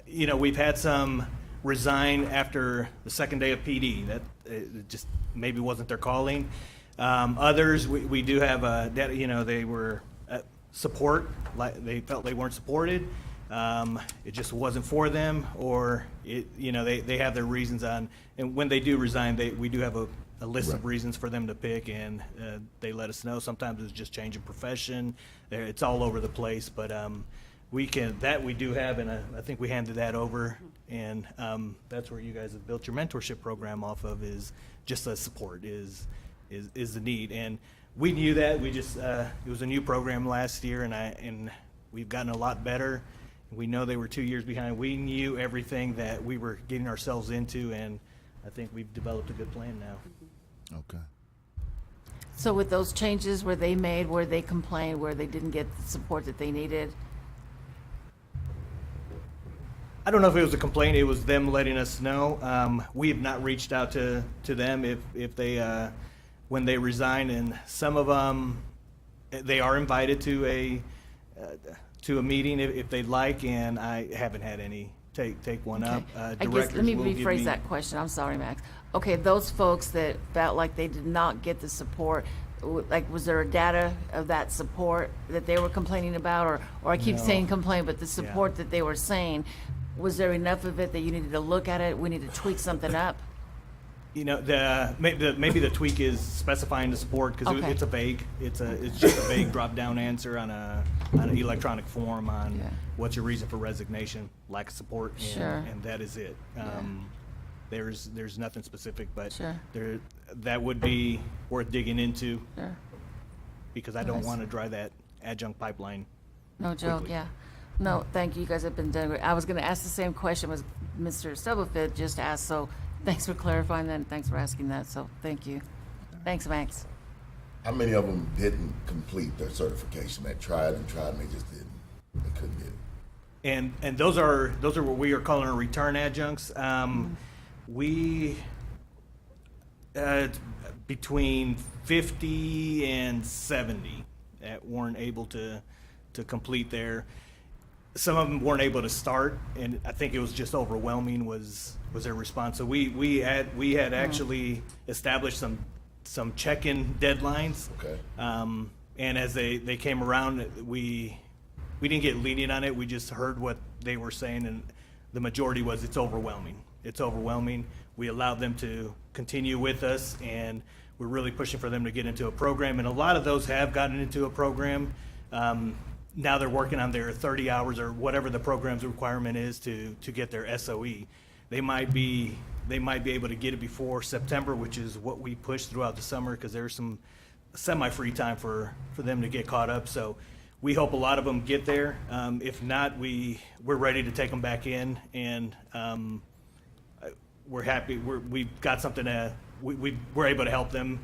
we've had some resign after the second day of PD. That it just maybe wasn't their calling. Others, we do have that, they were support, like they felt they weren't supported. It just wasn't for them, or they have their reasons on. And when they do resign, we do have a list of reasons for them to pick, and they let us know. Sometimes it's just change of profession. It's all over the place, but we do have, and I think we handed that over, and that's where you guys have built your mentorship program off of, is just the support is the need. And we knew that. We just it was a new program last year, and we've gotten a lot better. We know they were 2 years behind. We knew everything that we were getting ourselves into, and I think we've developed a good plan now.
Okay.
So with those changes where they made, where they complained, where they didn't get the support that they needed,
I don't know if it was a complaint. It was them letting us know. We have not reached out to them if they when they resign, and some of them they are invited to a meeting if they'd like, and I haven't had any take one up.
I guess, let me rephrase that question. I'm sorry, Max. Okay, those folks that felt like they did not get the support, like, was there a data of that support that they were complaining about, or I keep saying complain, but the support that they were saying, was there enough of it that you needed to look at it? We need to tweak something up?
Maybe the tweak is specifying the support, because
Okay.
it's just a vague drop down answer on an electronic form on what's your reason for resignation, lack of support, and that is it. There's nothing specific, but
Sure.
that would be worth digging into,
Sure.
because I don't want to dry that adjunct pipeline.
No joke,
quickly.
yeah. No, thank you. You guys have been doing great. I was going to ask the same question as Mr. Stubblefield just asked, so thanks for clarifying that, and thanks for asking that, so thank you. Thanks, Max.
How many of them didn't complete their certification? That tried and they just didn't. They couldn't get it.
And those are what we are calling our return adjuncts. We between 50 and 70 that weren't able to complete their. Some of them weren't able to start, and I think it was just overwhelming was their response. So we had actually established some check-in deadlines.
Okay.
And as they came around, we didn't get lenient on it. We just heard what they were saying, and the majority was it's overwhelming. It's overwhelming. We allowed them to continue with us, and we're really pushing for them to get into a program. And a lot of those have gotten into a program. Now they're working on their 30 hours or whatever the program's requirement is to get their SOE. They might be able to get it before September, which is what we push throughout the summer, because there's some semi-free time for them to get caught up. So we hope a lot of them get there. If not, we're ready to take them back in, and we're happy. We've got something we're able to help them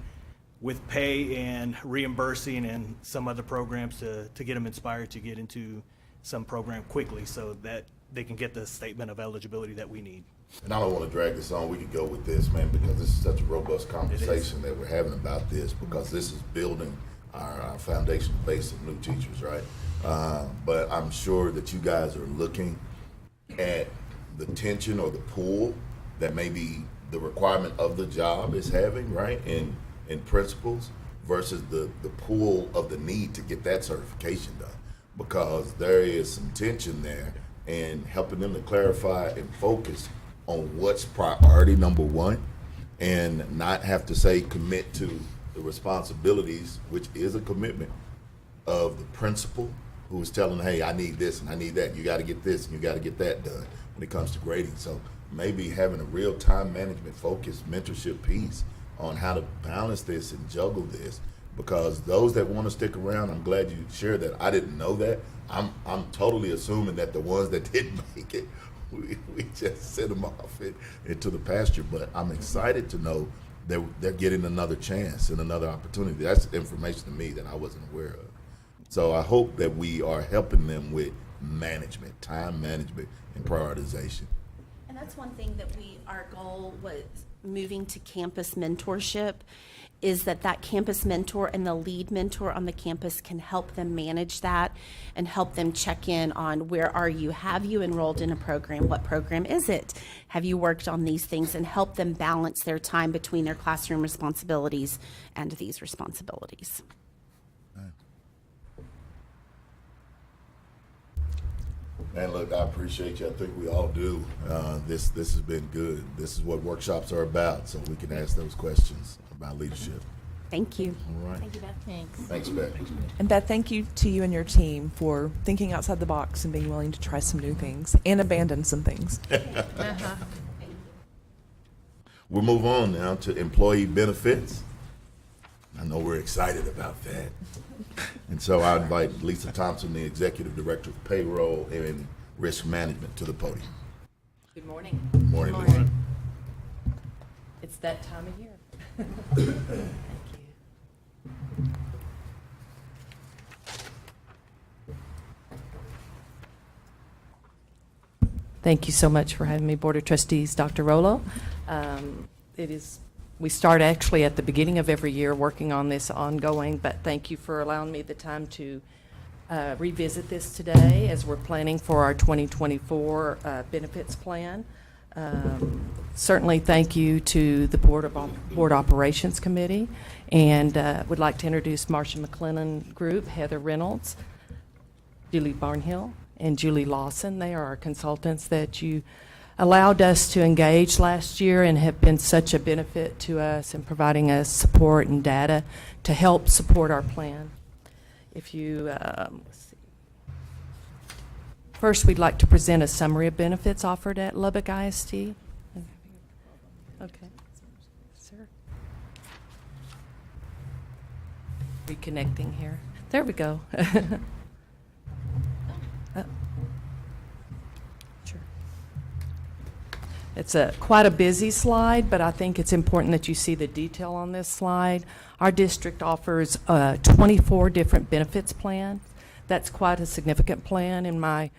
with pay and reimbursing and some other programs to get them inspired to get into some program quickly, so that they can get the statement of eligibility that we need.
And I don't want to drag this on. We could go with this, man, because this is such a robust conversation that we're having about this, because this is building our foundational base of new teachers, right? But I'm sure that you guys are looking at the tension or the pull that maybe the requirement of the job is having, right? In principles versus the pull of the need to get that certification done, because there is some tension there, and helping them to clarify and focus on what's priority number one, and not have to say commit to the responsibilities, which is a commitment of the principal who is telling, hey, I need this and I need that. You got to get this and you got to get that done when it comes to grading. So maybe having a real time management focused mentorship piece on how to balance this and juggle this, because those that want to stick around, I'm glad you shared that. I didn't know that. I'm totally assuming that the ones that didn't make it, we just sent them off into the pasture. But I'm excited to know that they're getting another chance and another opportunity. That's information to me that I wasn't aware of. So I hope that we are helping them with management, time management, and prioritization.
And that's one thing that our goal was moving to campus mentorship. is that campus mentor and the lead mentor on the campus can help them manage that and help them check in on where are you? Have you enrolled in a program? What program is it? Have you worked on these things? And help them balance their time between their classroom responsibilities and these responsibilities.
Man, look, I appreciate you. I think we all do. This has been good. This is what workshops are about, so we can ask those questions about leadership.
Thank you.
All right.
Thank you, Beth. Thanks.
Thanks, Beck.
And Beth, thank you to you and your team for thinking outside the box and being willing to try some new things and abandon some things.
We'll move on now to employee benefits. I know we're excited about that. And so I invite Lisa Thompson, the Executive Director of Payroll and Risk Management, to the podium.
Good morning.
Good morning, Lisa.
It's that time of year. Thank you. Thank you so much for having me, Board of Trustees, Dr. Rollo. We start actually at the beginning of every year working on this ongoing, but thank you for allowing me the time to revisit this today as we're planning for our 2024 benefits plan. Certainly thank you to the Board Operations Committee, and would like to introduce Marcia McClellan Group, Heather Reynolds, Julie Barnhill, and Julie Lawson. They are our consultants that you allowed us to engage last year and have been such a benefit to us in providing us support and data to help support our plan. If you, let's see. First, we'd like to present a summary of benefits offered at Lubbock ISD. Okay. Sir. Reconnecting here. There we go. It's quite a busy slide, but I think it's important that you see the detail on this slide. Our district offers 24 different benefits plans. That's quite a significant plan. In my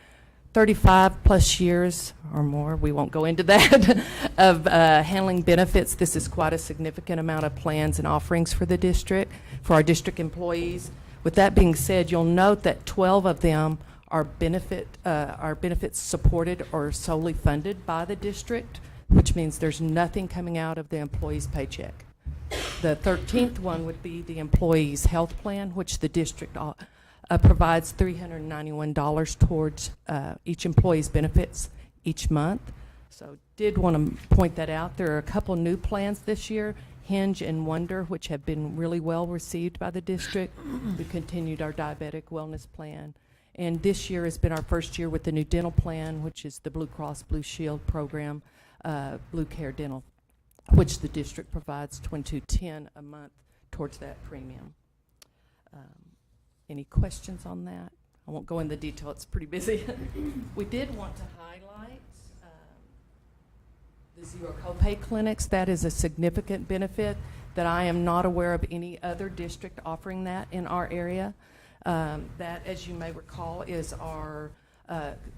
35 plus years or more, we won't go into that, of handling benefits, this is quite a significant amount of plans and offerings for the district, for our district employees. With that being said, you'll note that 12 of them are benefits supported or solely funded by the district, which means there's nothing coming out of the employee's paycheck. The 13th one would be the employee's health plan, which the district provides $391 towards each employee's benefits each month. So did want to point that out. There are a couple new plans this year, Hinge and Wonder, which have been really well received by the district. We continued our diabetic wellness plan. And this year has been our first year with the new dental plan, which is the Blue Cross Blue Shield program, Blue Care Dental, which the district provides $22.10 a month towards that premium. Any questions on that? I won't go into detail, it's pretty busy. We did want to highlight the zero copay clinics. That is a significant benefit that I am not aware of any other district offering that in our area. That, as you may recall, is our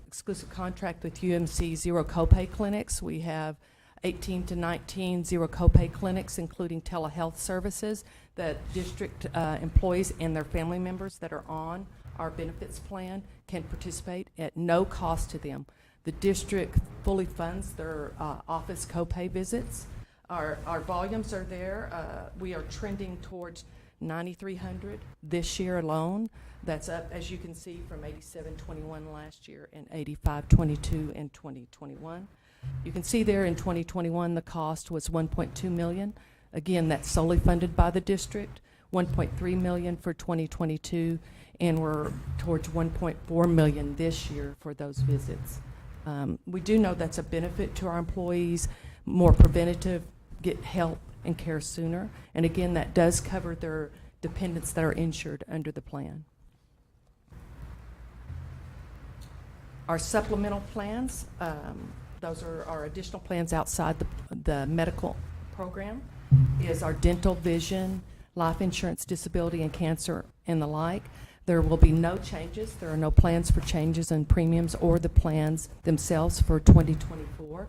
exclusive contract with UMC Zero Copay Clinics. We have 18 to 19 zero copay clinics, including telehealth services that district employees and their family members that are on our benefits plan can participate at no cost to them. The district fully funds their office copay visits. Our volumes are there. We are trending towards 9,300 this year alone. That's up, as you can see, from 8721 last year and 8522 in 2021. You can see there in 2021 the cost was 1.2 million. Again, that's solely funded by the district. 1.3 million for 2022, and we're towards 1.4 million this year for those visits. We do know that's a benefit to our employees, more preventative, get help and care sooner. And again, that does cover their dependents that are insured under the plan. Our supplemental plans, those are our additional plans outside the medical program, is our dental, vision, life insurance, disability, and cancer, and the like. There will be no changes. There are no plans for changes in premiums or the plans themselves for 2024.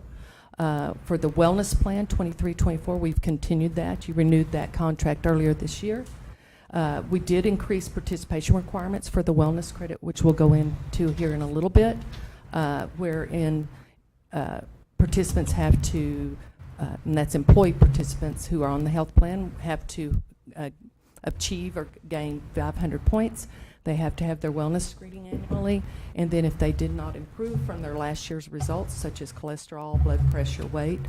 For the wellness plan, 23-24, we've continued that. You renewed that contract earlier this year. We did increase participation requirements for the wellness credit, which we'll go into here in a little bit, wherein participants have to, and that's employee participants who are on the health plan, have to achieve or gain 500 points. They have to have their wellness screening annually, and then if they did not improve from their last year's results, such as cholesterol, blood pressure, weight,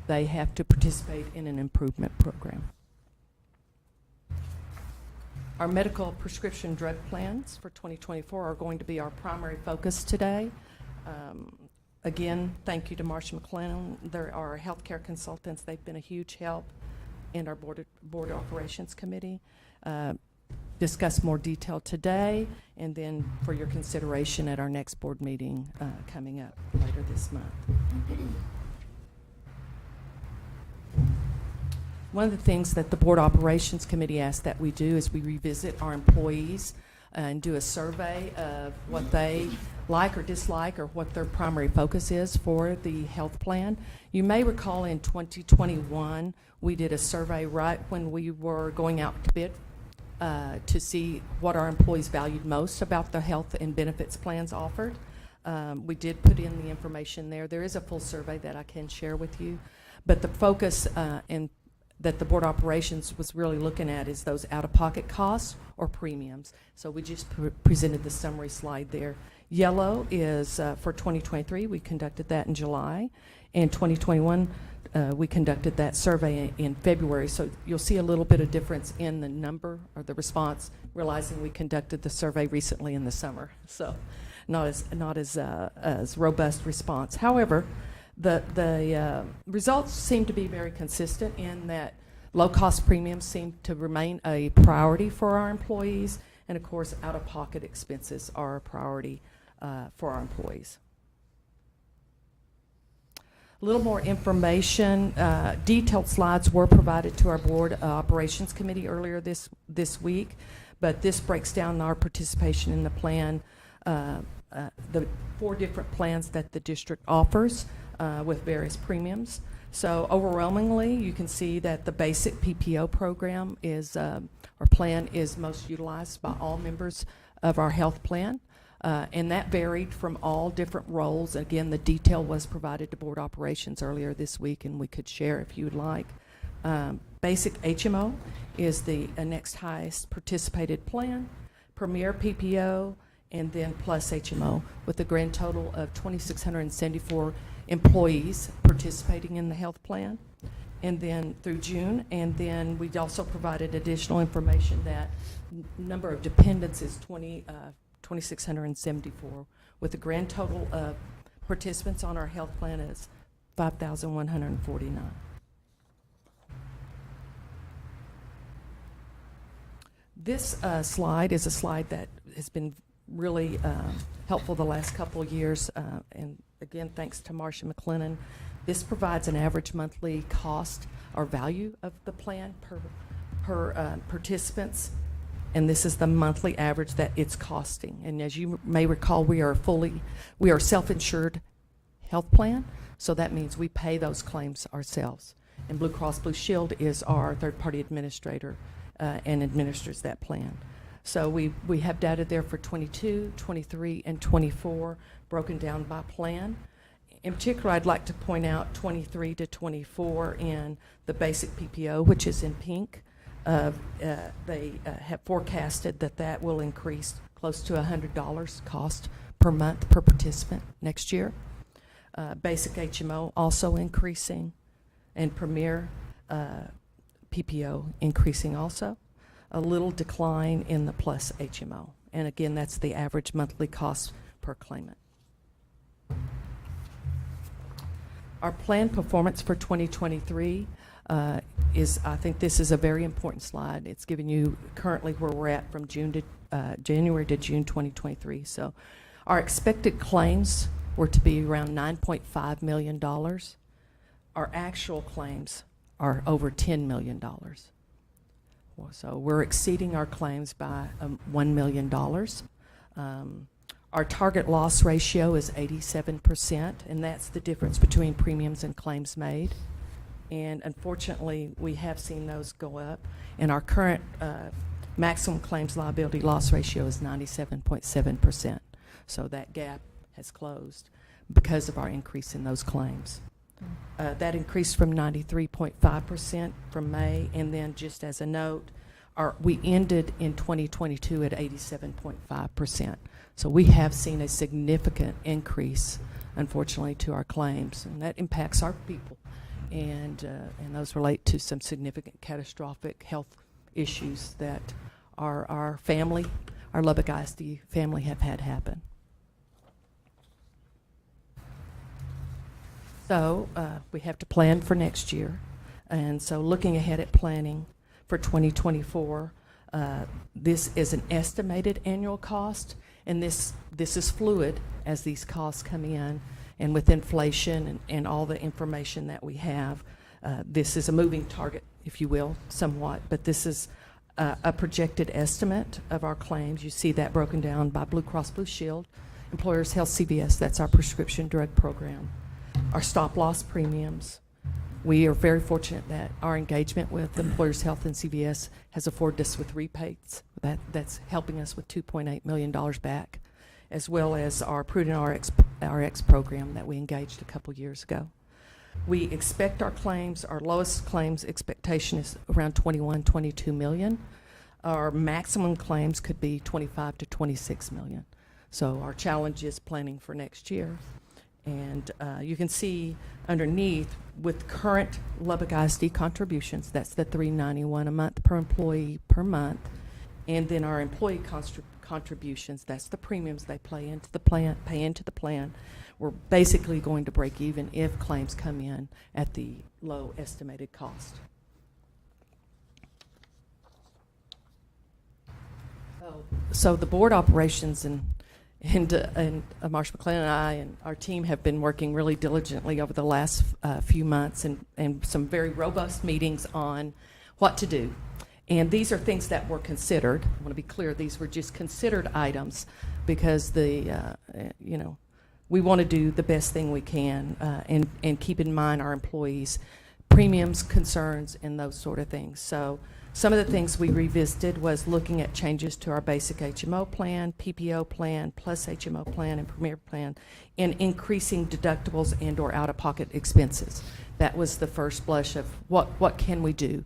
they have to participate in an improvement program. Our medical prescription drug plans for 2024 are going to be our primary focus today. Again, thank you to Marcia McClellan. There are healthcare consultants. They've been a huge help in our board operations committee. Discuss more detail today, and then for your consideration at our next board meeting coming up later this month. One of the things that the board operations committee asked that we do is we revisit our employees and do a survey of what they like or dislike or what their primary focus is for the health plan. You may recall in 2021 we did a survey right when we were going out to bid to see what our employees valued most about the health and benefits plans offered. We did put in the information there. There is a full survey that I can share with you, but the focus that the board operations was really looking at is those out-of-pocket costs or premiums. So we just presented the summary slide there. Yellow is for 2023. We conducted that in July. And 2021, we conducted that survey in February. So you'll see a little bit of difference in the number or the response, realizing we conducted the survey recently in the summer. So not as robust response. However, the results seem to be very consistent in that low-cost premiums seem to remain a priority for our employees, and of course, out-of-pocket expenses are a priority for our employees. A little more information. Detailed slides were provided to our board operations committee earlier this week, but this breaks down our participation in the plan, the 4 different plans that the district offers with various premiums. So overwhelmingly, you can see that the basic PPO program is, or plan is most utilized by all members of our health plan. And that varied from all different roles. Again, the detail was provided to board operations earlier this week, and we could share if you would like. Basic HMO is the next highest participated plan, Premier PPO, and then Plus HMO, with a grand total of 2,674 employees participating in the health plan. And then through June, and then we also provided additional information that number of dependents is 2,674, with a grand total of participants on our health plan is 5,149. This slide is a slide that has been really helpful the last couple of years, and again, thanks to Marcia McClellan. This provides an average monthly cost or value of the plan per participants, and this is the monthly average that it's costing. And as you may recall, we are a self-insured health plan, so that means we pay those claims ourselves. And Blue Cross Blue Shield is our third-party administrator and administers that plan. So we have data there for 22, 23, and 24, broken down by plan. In particular, I'd like to point out 23 to 24 in the basic PPO, which is in pink. They have forecasted that will increase close to $100 cost per month per participant next year. Basic HMO also increasing, and Premier PPO increasing also. A little decline in the Plus HMO. And again, that's the average monthly cost per claimant. Our plan performance for 2023 I think this is a very important slide. It's giving you currently where we're at from January to June 2023. So our expected claims were to be around $9.5 million. Our actual claims are over $10 million. So we're exceeding our claims by $1 million. Our target loss ratio is 87%, and that's the difference between premiums and claims made. And unfortunately, we have seen those go up, and our current maximum claims liability loss ratio is 97.7%. So that gap has closed because of our increase in those claims. That increased from 93.5% from May, and then just as a note, we ended in 2022 at 87.5%. So we have seen a significant increase, unfortunately, to our claims, and that impacts our people. And those relate to some significant catastrophic health issues that our family, our Lubbock ISD family, have had happen. So we have to plan for next year. And so looking ahead at planning for 2024, this is an estimated annual cost, and this is fluid as these costs come in. And with inflation and all the information that we have, this is a moving target, if you will, somewhat. But this is a projected estimate of our claims. You see that broken down by Blue Cross Blue Shield, Employers Health CVS, that's our prescription drug program, our stop loss premiums. We are very fortunate that our engagement with Employers Health and CVS has afforded us with rebates. That's helping us with $2.8 million back, as well as our Prudent RX program that we engaged a couple years ago. We expect our lowest claims expectation is around 22 million. Our maximum claims could be 25 to 26 million. So our challenge is planning for next year. And you can see underneath, with current Lubbock ISD contributions, that's the $391 a month per employee per month, and then our employee contributions, that's the premiums they pay into the plan. We're basically going to break even if claims come in at the low estimated cost. So the board operations and Marsh McLennan and I and our team have been working really diligently over the last few months and some very robust meetings on what to do. And these are things that were considered. I want to be clear, these were just considered items because we want to do the best thing we can and keep in mind our employees' premiums, concerns, and those sort of things. So some of the things we revisited was looking at changes to our basic HMO plan, PPO plan, plus HMO plan, and Premier plan, and increasing deductibles and or out-of-pocket expenses. That was the first blush of what can we do?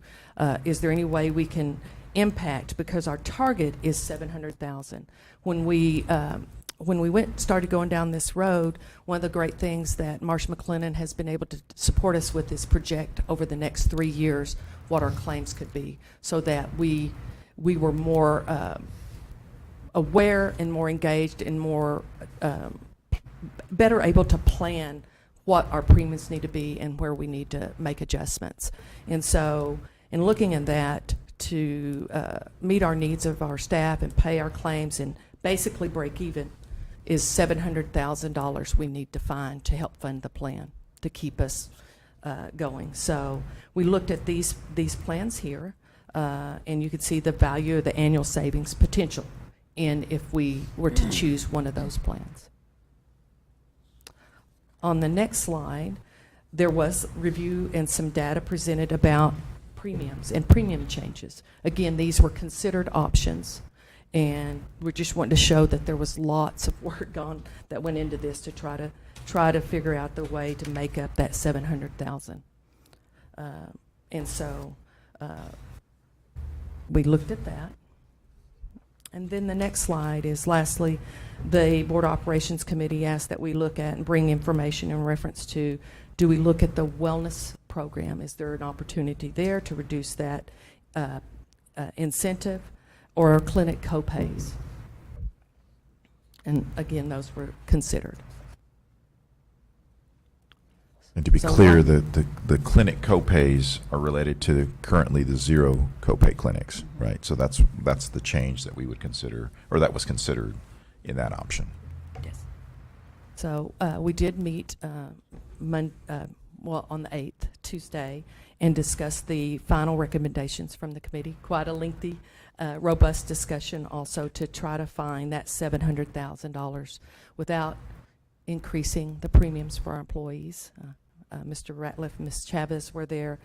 Is there any way we can impact? Because our target is $700,000. When we started going down this road, one of the great things that Marsh McLennan has been able to support us with is project over the next 3 years what our claims could be, so that we were more aware and more engaged and more better able to plan what our premiums need to be and where we need to make adjustments. And so in looking at that, to meet our needs of our staff and pay our claims and basically break even, is $700,000 we need to find to help fund the plan to keep us going. So we looked at these plans here, and you can see the value of the annual savings potential in if we were to choose one of those plans. On the next slide, there was review and some data presented about premiums and premium changes. Again, these were considered options. And we just wanted to show that there was lots of work that went into this to try to figure out the way to make up that $700,000. And so we looked at that. And then the next slide is, lastly, the Board Operations Committee asked that we look at and bring information in reference to, do we look at the wellness program? Is there an opportunity there to reduce that incentive? Or clinic copays? And again, those were considered.
And to be clear, the clinic copays are related to currently the zero copay clinics, right? So that's the change that we would consider, or that was considered in that option.
Yes. So we did meet on the 8th, Tuesday, and discuss the final recommendations from the committee. Quite a lengthy robust discussion also to try to find that $700,000 without increasing the premiums for our employees. Mr. Ratliff and Ms. Chavez were there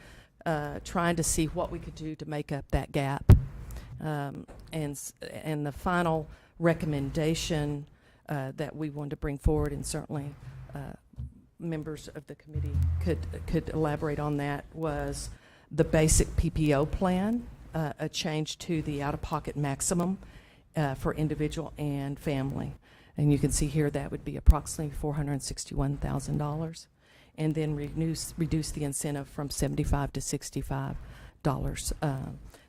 trying to see what we could do to make up that gap. And the final recommendation that we wanted to bring forward, and certainly members of the committee could elaborate on that, was the basic PPO plan, a change to the out-of-pocket maximum for individual and family. And you can see here that would be approximately $461,000. And then reduce the incentive from $75 to $65.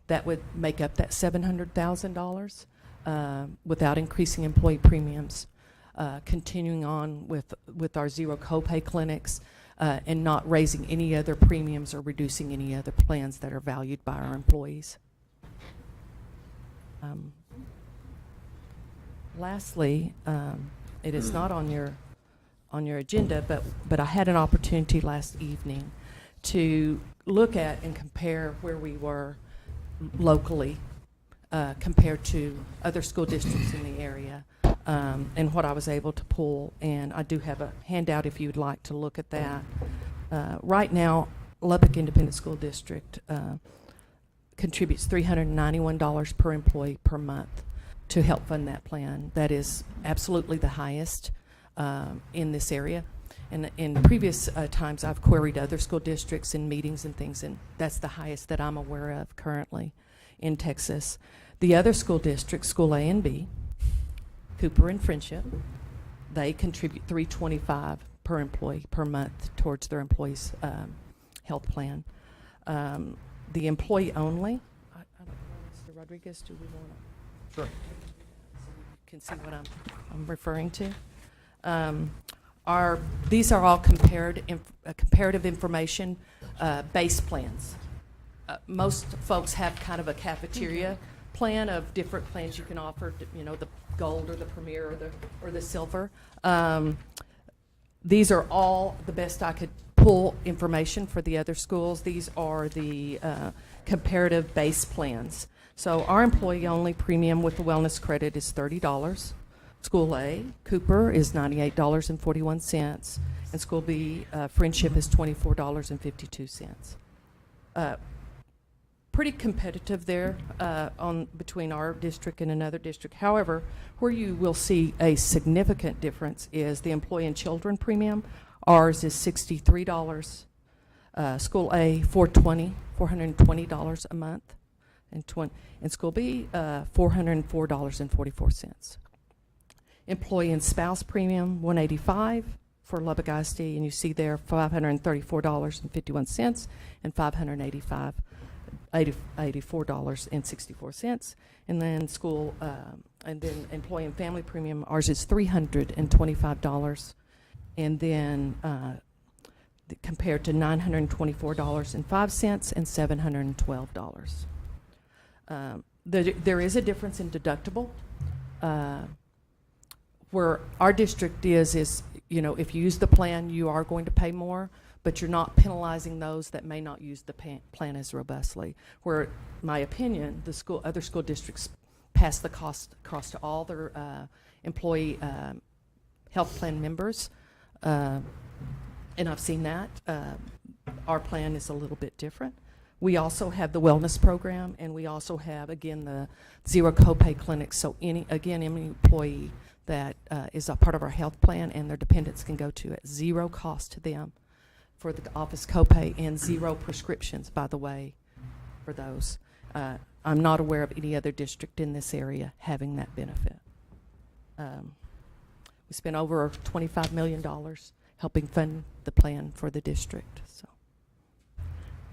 That would make up that $700,000 without increasing employee premiums. Continuing on with our zero copay clinics and not raising any other premiums or reducing any other plans that are valued by our employees. Lastly, it is not on your agenda, but I had an opportunity last evening to look at and compare where we were locally compared to other school districts in the area, and what I was able to pull. And I do have a handout if you would like to look at that. Right now, Lubbock Independent School District contributes $391 per employee per month to help fund that plan. That is absolutely the highest in this area. And in previous times, I've queried other school districts in meetings and things, and that's the highest that I'm aware of currently in Texas. The other school districts, School A and B, Cooper and Friendship, they contribute $325 per employee per month towards their employees' health plan. The employee only, I don't know, Mr. Rodriguez, do we want to?
Sure.
So you can see what I'm referring to. These are all comparative information based plans. Most folks have kind of a cafeteria plan of different plans you can offer, you know, the gold or the premier or the silver. These are all the best I could pull information for the other schools. These are the comparative base plans. So our employee only premium with the wellness credit is $30. School A, Cooper, is $98.41, and School B, Friendship, is $24.52. Pretty competitive there between our district and another district. However, where you will see a significant difference is the employee and children premium. Ours is $63. School A, $420 a month, and School B, $404.44. Employee and spouse premium, $185 for Lubbock ISD, and you see there $534.51 and $584.64. And then and then employee and family premium, ours is $325, and then compared to $924.05 and $712. There is a difference in deductible. Where our district is, you know, if you use the plan, you are going to pay more, but you're not penalizing those that may not use the plan as robustly. Where, in my opinion, other school districts pass the cost across to all their employee health plan members, and I've seen that. Our plan is a little bit different. We also have the wellness program, and we also have, again, the zero copay clinics. So any employee that is a part of our health plan and their dependents can go to at zero cost to them for the office copay, and zero prescriptions, by the way, for those. I'm not aware of any other district in this area having that benefit. We spent over $25 million helping fund the plan for the district. So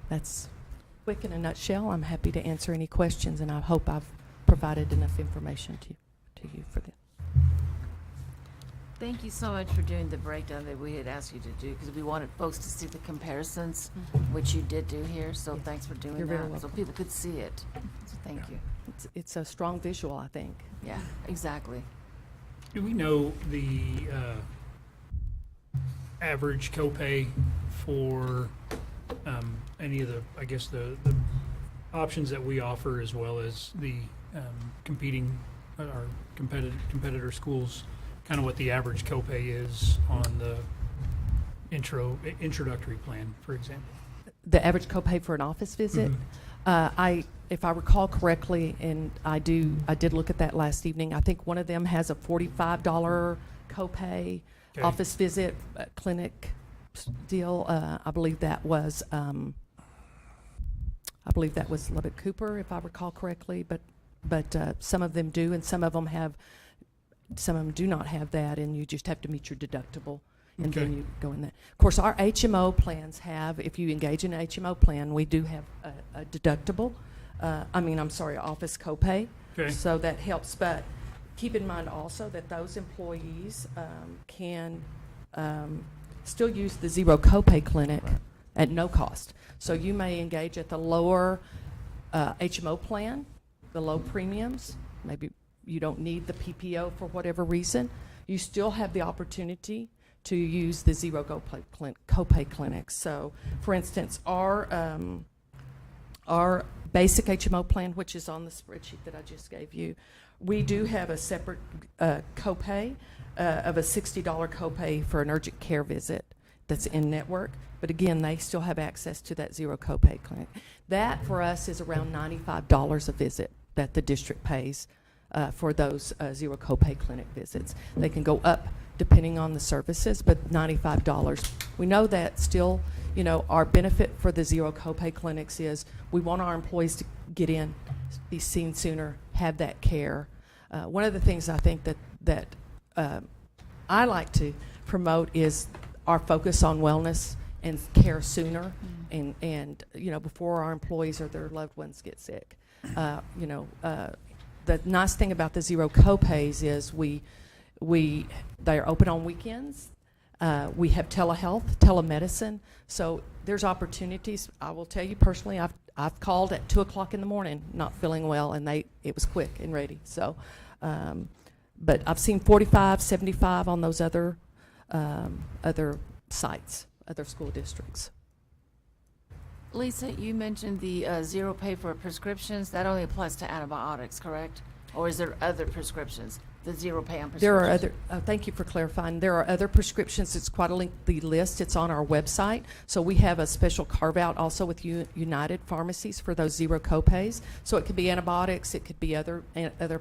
that's quick in a nutshell. I'm happy to answer any questions, and I hope I've provided enough information to you for that.
Thank you so much for doing the breakdown that we had asked you to do, because we wanted folks to see the comparisons, which you did do here. So thanks for doing
You're
that,
very
so
welcome.
people could see it. So thank you.
It's a strong visual, I think.
Yeah, exactly.
Do we know the average copay for any of the, I guess, the options that we offer, as well as the competing our competitor schools, kind of what the average copay is on the introductory plan, for example?
The average copay for an office visit? If I recall correctly, and I did look at that last evening, I think one of them has a $45 copay office visit clinic deal. I believe that was Lubbock Cooper, if I recall correctly, but some of them do, and some of them do not have that, and you just have to meet your deductible. And then you go in that. Of course, our HMO plans have, if you engage in an HMO plan, we do have a deductible. Office copay.
Okay.
So that helps. But keep in mind also that those employees can still use the zero copay clinic at no cost. So you may engage at the lower HMO plan, the low premiums. Maybe you don't need the PPO for whatever reason. You still have the opportunity to use the zero copay clinics. So, for instance, our basic HMO plan, which is on the spreadsheet that I just gave you, we do have a separate copay of a $60 copay for an urgent care visit that's in network. But again, they still have access to that zero copay clinic. That for us is around $95 a visit that the district pays for those zero copay clinic visits. They can go up depending on the services, but $95. We know that still, our benefit for the zero copay clinics is we want our employees to get in, be seen sooner, have that care. One of the things I think that I like to promote is our focus on wellness and care sooner, and before our employees or their loved ones get sick. The nice thing about the zero copays is they are open on weekends. We have telehealth, telemedicine, so there's opportunities. I will tell you personally, I've called at 2:00 in the morning, not feeling well, and it was quick and ready. So, but I've seen 45, 75 on those other sites, other school districts.
Lisa, you mentioned the zero pay for prescriptions. That only applies to antibiotics, correct? Or is there other prescriptions? The zero pay on prescriptions?
There are other, thank you for clarifying. There are other prescriptions. It's quite a lengthy list. It's on our website. So we have a special carve out also with United Pharmacies for those zero copays. So it could be antibiotics, it could be other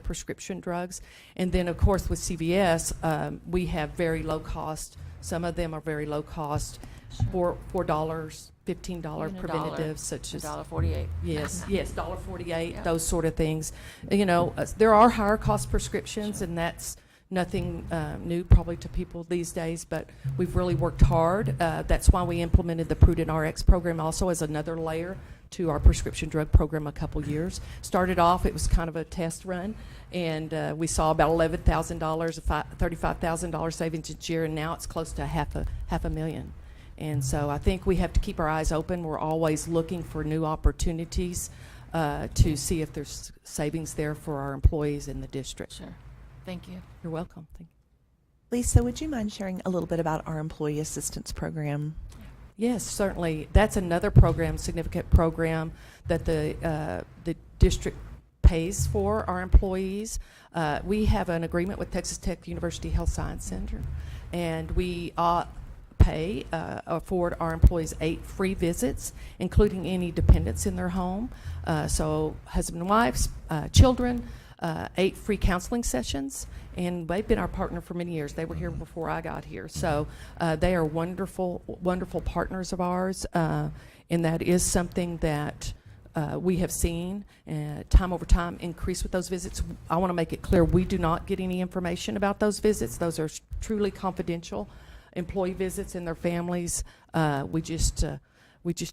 prescription drugs. And then of course with CVS, we have very low cost. Some of them are very low cost, $4, $15 preventatives, such as
$1.48.
Yes, $1.48, yep. Those sort of things. There are higher cost prescriptions, and that's nothing new probably to people these days, but we've really worked hard. That's why we implemented the Prudent RX program also as another layer to our prescription drug program a couple years. Started off, it was kind of a test run, and we saw about $11,000, $35,000 savings each year, and now it's close to half a million. And so I think we have to keep our eyes open. We're always looking for new opportunities to see if there's savings there for our employees in the district.
Sure. Thank you.
You're welcome. Thank you.
Lisa, would you mind sharing a little bit about our employee assistance program?
Yes, certainly. That's another program, significant program that the district pays for our employees. We have an agreement with Texas Tech University Health Science Center, and we afford our employees 8 free visits, including any dependents in their home. So husband and wives, children, 8 free counseling sessions, and they've been our partner for many years. They were here before I got here. So they are wonderful, wonderful partners of ours, and that is something that we have seen time over time increase with those visits. I want to make it clear, we do not get any information about those visits. Those are truly confidential employee visits and their families. We just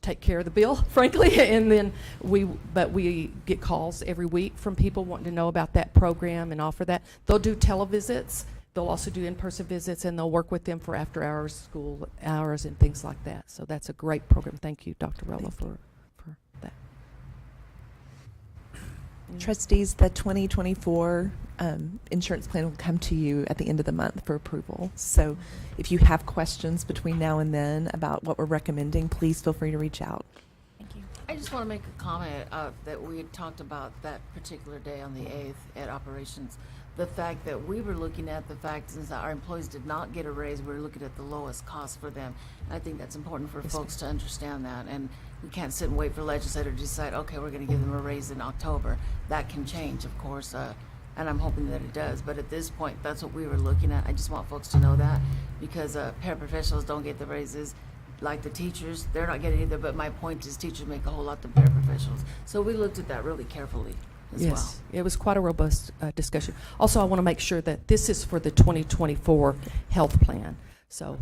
take care of the bill, frankly, and then we get calls every week from people wanting to know about that program and offer that. They'll do televisits. They'll also do in-person visits, and they'll work with them for after-hours, school hours, and things like that. So that's a great program. Thank you, Dr. Rollo, for that.
Trustees, the 2024 insurance plan will come to you at the end of the month for approval. So if you have questions between now and then about what we're recommending, please feel free to reach out.
Thank you.
I just want to make a comment that we had talked about that particular day on the 8th at operations. The fact that we were looking at the fact since our employees did not get a raise, we were looking at the lowest cost for them. I think that's important for folks to understand that. And we can't sit and wait for legislators to decide, okay, we're going to give them a raise in October. That can change, of course, and I'm hoping that it does. But at this point, that's what we were looking at. I just want folks to know that because paraprofessionals don't get the raises. Like the teachers, they're not getting either, but my point is teachers make a whole lot than paraprofessionals. So we looked at that really carefully as well.
Yes, it was quite a robust discussion. Also, I want to make sure that this is for the 2024 health plan. So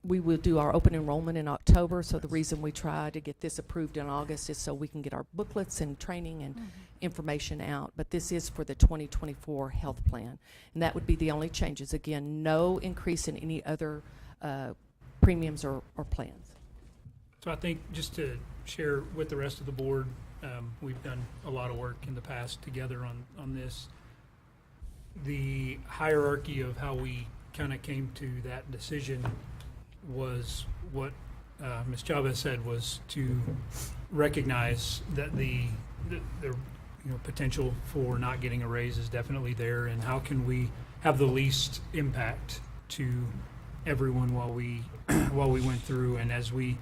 we will do our open enrollment in October. So the reason we try to get this approved in August is so we can get our booklets and training and information out. But this is for the 2024 health plan. And that would be the only changes. Again, no increase in any other premiums or plans.
So I think just to share with the rest of the board, we've done a lot of work in the past together on this. The hierarchy of how we kind of came to that decision was what Ms. Chavez said, was to recognize that the potential for not getting a raise is definitely there, and how can we have the least impact to everyone while we went through. And as we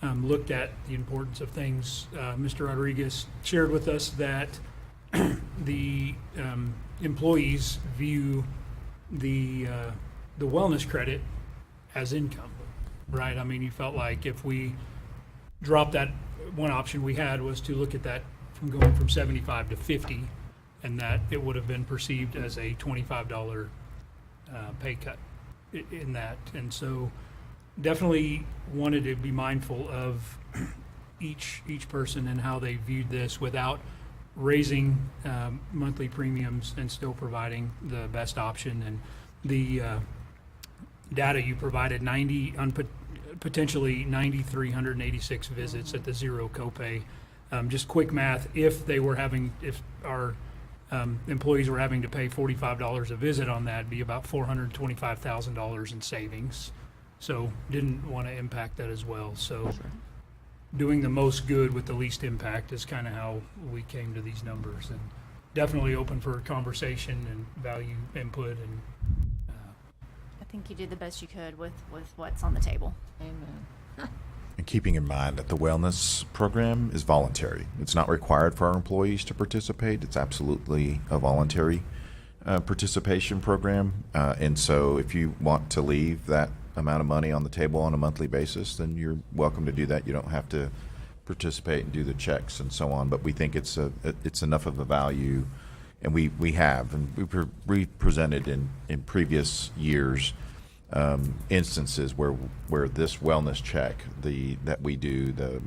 looked at the importance of things, Mr. Rodriguez shared with us that the employees view the wellness credit as income, right? I mean, you felt like if we dropped that, one option we had was to look at that from going from 75 to 50, and that it would have been perceived as a $25 pay cut in that. And so definitely wanted to be mindful of each person and how they viewed this without raising monthly premiums and still providing the best option. And the data you provided, potentially 9,386 visits at the zero copay. Just quick math, if our employees were having to pay $45 a visit on that, it'd be about $425,000 in savings. So didn't want to impact that as well. So doing the most good with the least impact is kind of how we came to these numbers, and definitely open for conversation and value input. And
I think you did the best you could with what's on the table.
Amen.
And keeping in mind that the wellness program is voluntary. It's not required for our employees to participate. It's absolutely a voluntary participation program. And so if you want to leave that amount of money on the table on a monthly basis, then you're welcome to do that. You don't have to participate and do the checks and so on. But we think it's enough of a value, and we have, and we presented in previous years instances where this wellness check, that we do, the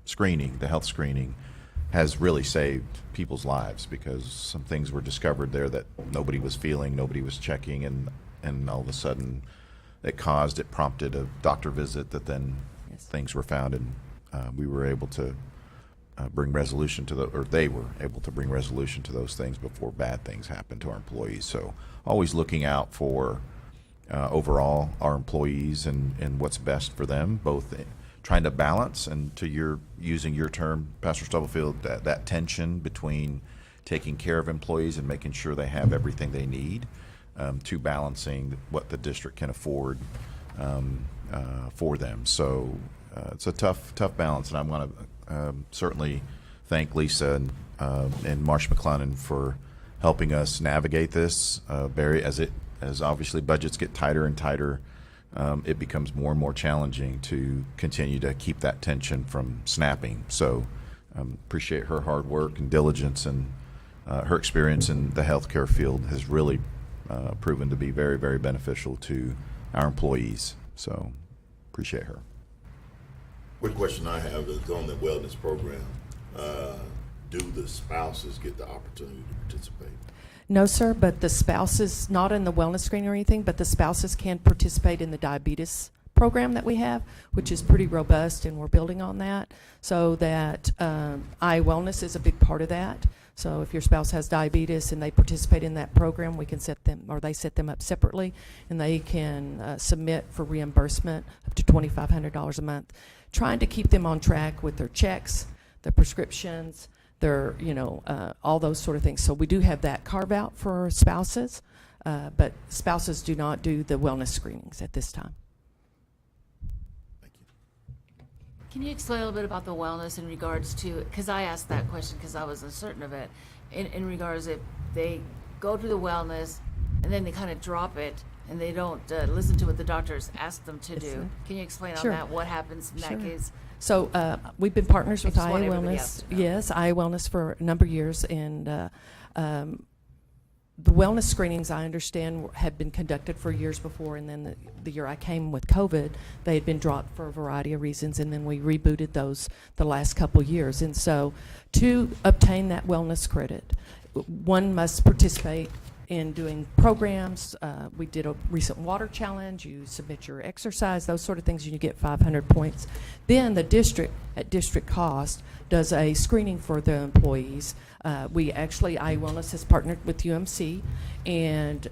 screening, the health screening, has really saved people's lives, because some things were discovered there that nobody was feeling, nobody was checking, and all of a sudden it prompted a doctor visit that then things were found, and we were able to bring resolution to they were able to bring resolution to those things before bad things happened to our employees. So always looking out for overall our employees and what's best for them, both trying to balance, and using your term, Pastor Stubblefield, that tension between taking care of employees and making sure they have everything they need, to balancing what the district can afford for them. So it's a tough balance, and I want to certainly thank Lisa and Marsh McClellan for helping us navigate this. Barry, as obviously budgets get tighter and tighter, it becomes more and more challenging to continue to keep that tension from snapping. So appreciate her hard work and diligence, and her experience in the healthcare field has really proven to be very, very beneficial to our employees. So appreciate her.
Quick question I have is on the wellness program. Do the spouses get the opportunity to participate?
No, sir, but the spouses, not in the wellness screening or anything, but the spouses can participate in the diabetes program that we have, which is pretty robust, and we're building on that. So that iWellness is a big part of that. So if your spouse has diabetes and they participate in that program, we can set them, or they set them up separately, and they can submit for reimbursement up to $2,500 a month, trying to keep them on track with their checks, their prescriptions, their, all those sort of things. So we do have that carve out for spouses, but spouses do not do the wellness screenings at this time.
Can you explain a little bit about the wellness in regards to, because I asked that question because I was uncertain of it, in regards if they go to the wellness and then they kind of drop it and they don't listen to what the doctors ask them to do. Can you explain
Sure.
on that, what happens in that case?
So we've been partners with
just
IA
want everybody else
Wellness.
to know.
Yes, IA Wellness for a number of years, and the wellness screenings, I understand, had been conducted for years before, and then the year I came with COVID, they had been dropped for a variety of reasons, and then we rebooted those the last couple years. And so to obtain that wellness credit, one must participate in doing programs. We did a recent water challenge. You submit your exercise, those sort of things, and you get 500 points. Then the district, at district cost, does a screening for the employees. We actually, IA Wellness has partnered with UMC, and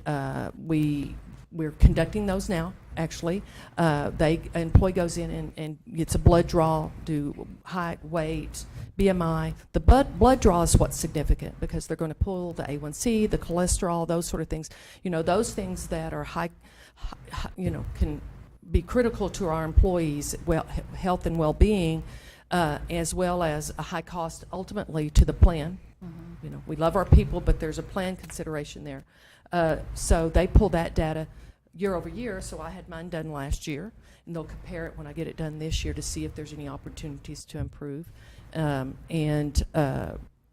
we're conducting those now, actually. An employee goes in and gets a blood draw, do height, weight, BMI. The blood draw is what's significant because they're going to pull the A1C, the cholesterol, those sort of things. Those things that are high, can be critical to our employees' health and well-being, as well as a high cost ultimately to the plan. We love our people, but there's a plan consideration there. So they pull that data year over year. So I had mine done last year, and they'll compare it when I get it done this year to see if there's any opportunities to improve. And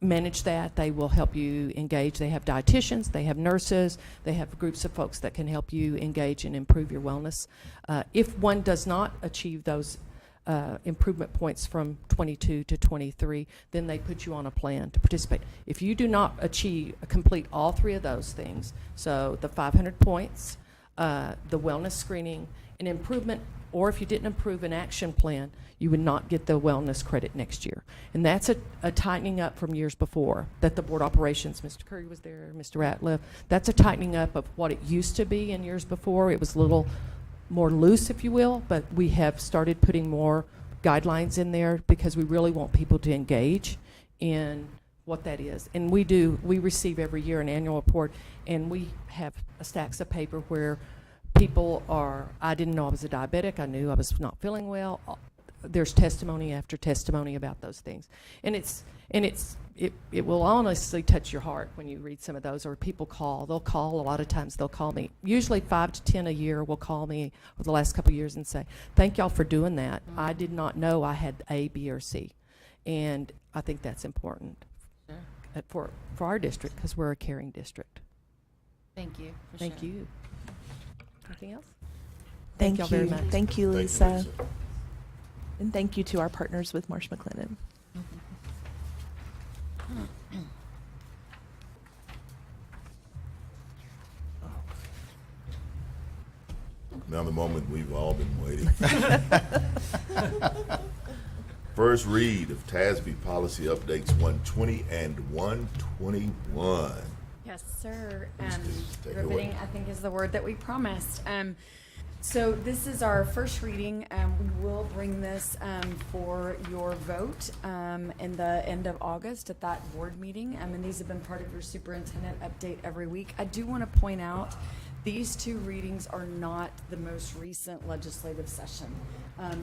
manage that. They will help you engage. They have dietitians, they have nurses, they have groups of folks that can help you engage and improve your wellness. If one does not achieve those improvement points from 22 to 23, then they put you on a plan to participate. If you do not complete all three of those things, so the 500 points, the wellness screening, an improvement, or if you didn't improve an action plan, you would not get the wellness credit next year. And that's a tightening up from years before that the board operations, Mr. Curry was there, Mr. Ratliff, that's a tightening up of what it used to be in years before. It was a little more loose, if you will, but we have started putting more guidelines in there because we really want people to engage in what that is. And we receive every year an annual report, and we have stacks of paper where people I didn't know I was a diabetic, I knew I was not feeling well. There's testimony after testimony about those things. And it will honestly touch your heart when you read some of those, or people they'll call, a lot of times they'll call me. Usually 5 to 10 a year will call me over the last couple of years and say, thank y'all for doing that. I did not know I had A, B, or C. And I think that's important for our district because we're a caring district.
Thank you.
Thank you. Anything else?
Thank
y'all very
you.
much.
Thank you,
Thank you,
Lisa.
Lisa.
And thank you to our partners with Marsh McLennan.
Now the moment we've all been waiting. First read of TASB policy updates 120 and 121.
Yes, sir.
Take it
Riveting,
away.
I think, is the word that we promised. So this is our first reading. We will bring this for your vote in the end of August at that board meeting. And these have been part of your superintendent update every week. I do want to point out these two readings are not the most recent legislative session.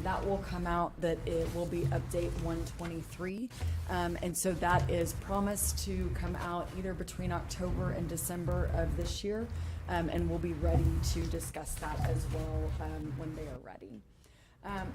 That will come out, that it will be update 123. And so that is promised to come out either between October and December of this year. And we'll be ready to discuss that as well when they are ready.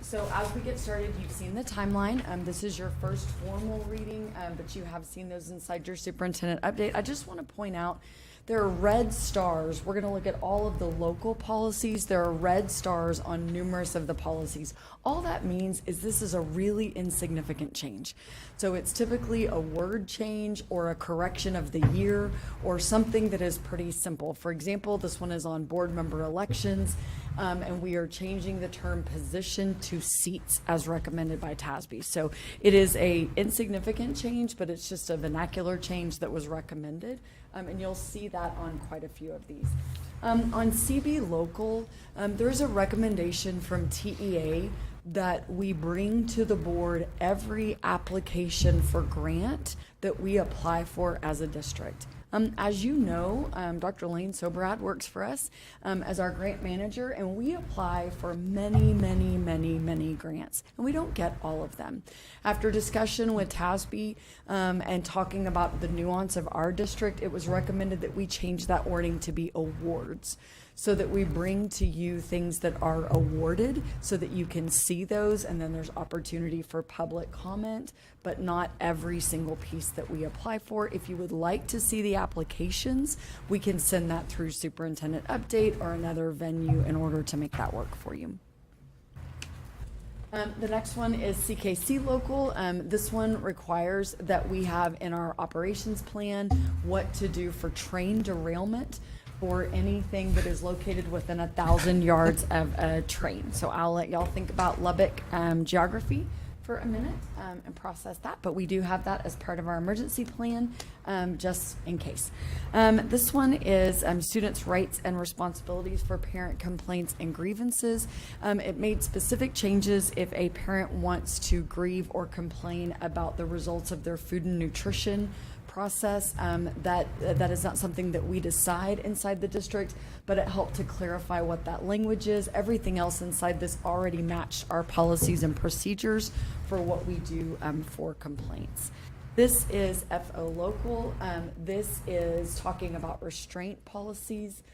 So as we get started, you've seen the timeline. This is your first formal reading, but you have seen those inside your superintendent update. I just want to point out there are red stars. We're going to look at all of the local policies. There are red stars on numerous of the policies. All that means is this is a really insignificant change. So it's typically a word change or a correction of the year or something that is pretty simple. For example, this one is on board member elections. and we are changing the term position to seats as recommended by TASB. So it is a insignificant change, but it's just a vernacular change that was recommended, and you'll see that on quite a few of these. On CB Local, there's a recommendation from TEA that we bring to the board every application for grant that we apply for as a district. As you know, Dr. Lane Sobrad works for us as our grant manager, and we apply for many, many, many, many grants, and we don't get all of them. After discussion with TASB and talking about the nuance of our district, it was recommended that we change that wording to be awards, so that we bring to you things that are awarded so that you can see those, and then there's opportunity for public comment, but not every single piece that we apply for. If you would like to see the applications, we can send that through superintendent update or another venue in order to make that work for you. The next one is CKC Local. This one requires that we have in our operations plan what to do for train derailment for anything that is located within 1,000 yards of a train. So I'll let y'all think about Lubbock geography for a minute and process that, but we do have that as part of our emergency plan, just in case. This one is students' rights and responsibilities for parent complaints and grievances. It made specific changes if a parent wants to grieve or complain about the results of their food and nutrition process. That is not something that we decide inside the district, but it helped to clarify what that language is. Everything else inside this already matched our policies and procedures for what we do for complaints. This is FO Local. This is talking about restraint policies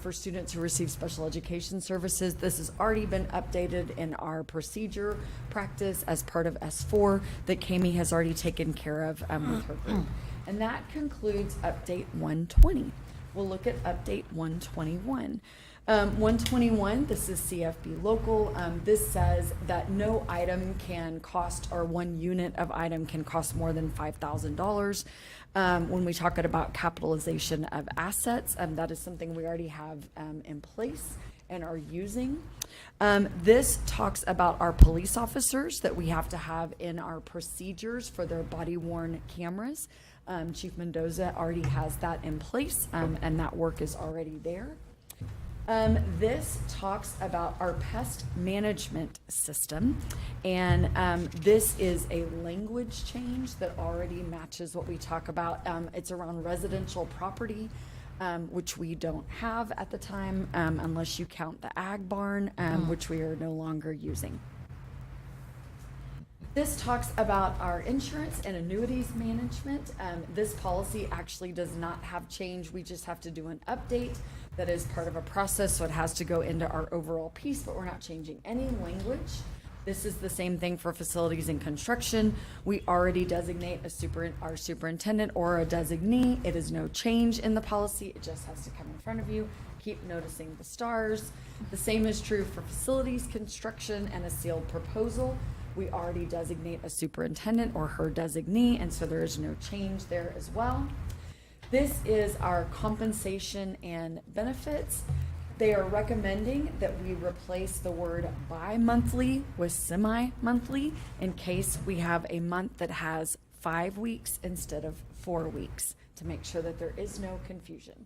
for students who receive special education services. This has already been updated in our procedure practice as part of S4 that Kami has already taken care of with her group. And that concludes update 120. We'll look at update 121. 121, this is CFB Local. This says that no item can cost, or one unit of item can cost more than $5,000. When we talk about capitalization of assets, that is something we already have in place and are using. This talks about our police officers that we have to have in our procedures for their body-worn cameras. Chief Mendoza already has that in place, and that work is already there. This talks about our pest management system, and this is a language change that already matches what we talk about. It's around residential property, which we don't have at the time, unless you count the ag barn, which we are no longer using. This talks about our insurance and annuities management. This policy actually does not have change. We just have to do an update that is part of a process, so it has to go into our overall piece, but we're not changing any language. This is the same thing for facilities and construction. We already designate our superintendent or a designee. It is no change in the policy. It just has to come in front of you. Keep noticing the stars. The same is true for facilities, construction, and a sealed proposal. We already designate a superintendent or her designee, and so there is no change there as well. This is our compensation and benefits. They are recommending that we replace the word bi-monthly with semi-monthly in case we have a month that has 5 weeks instead of 4 weeks, to make sure that there is no confusion.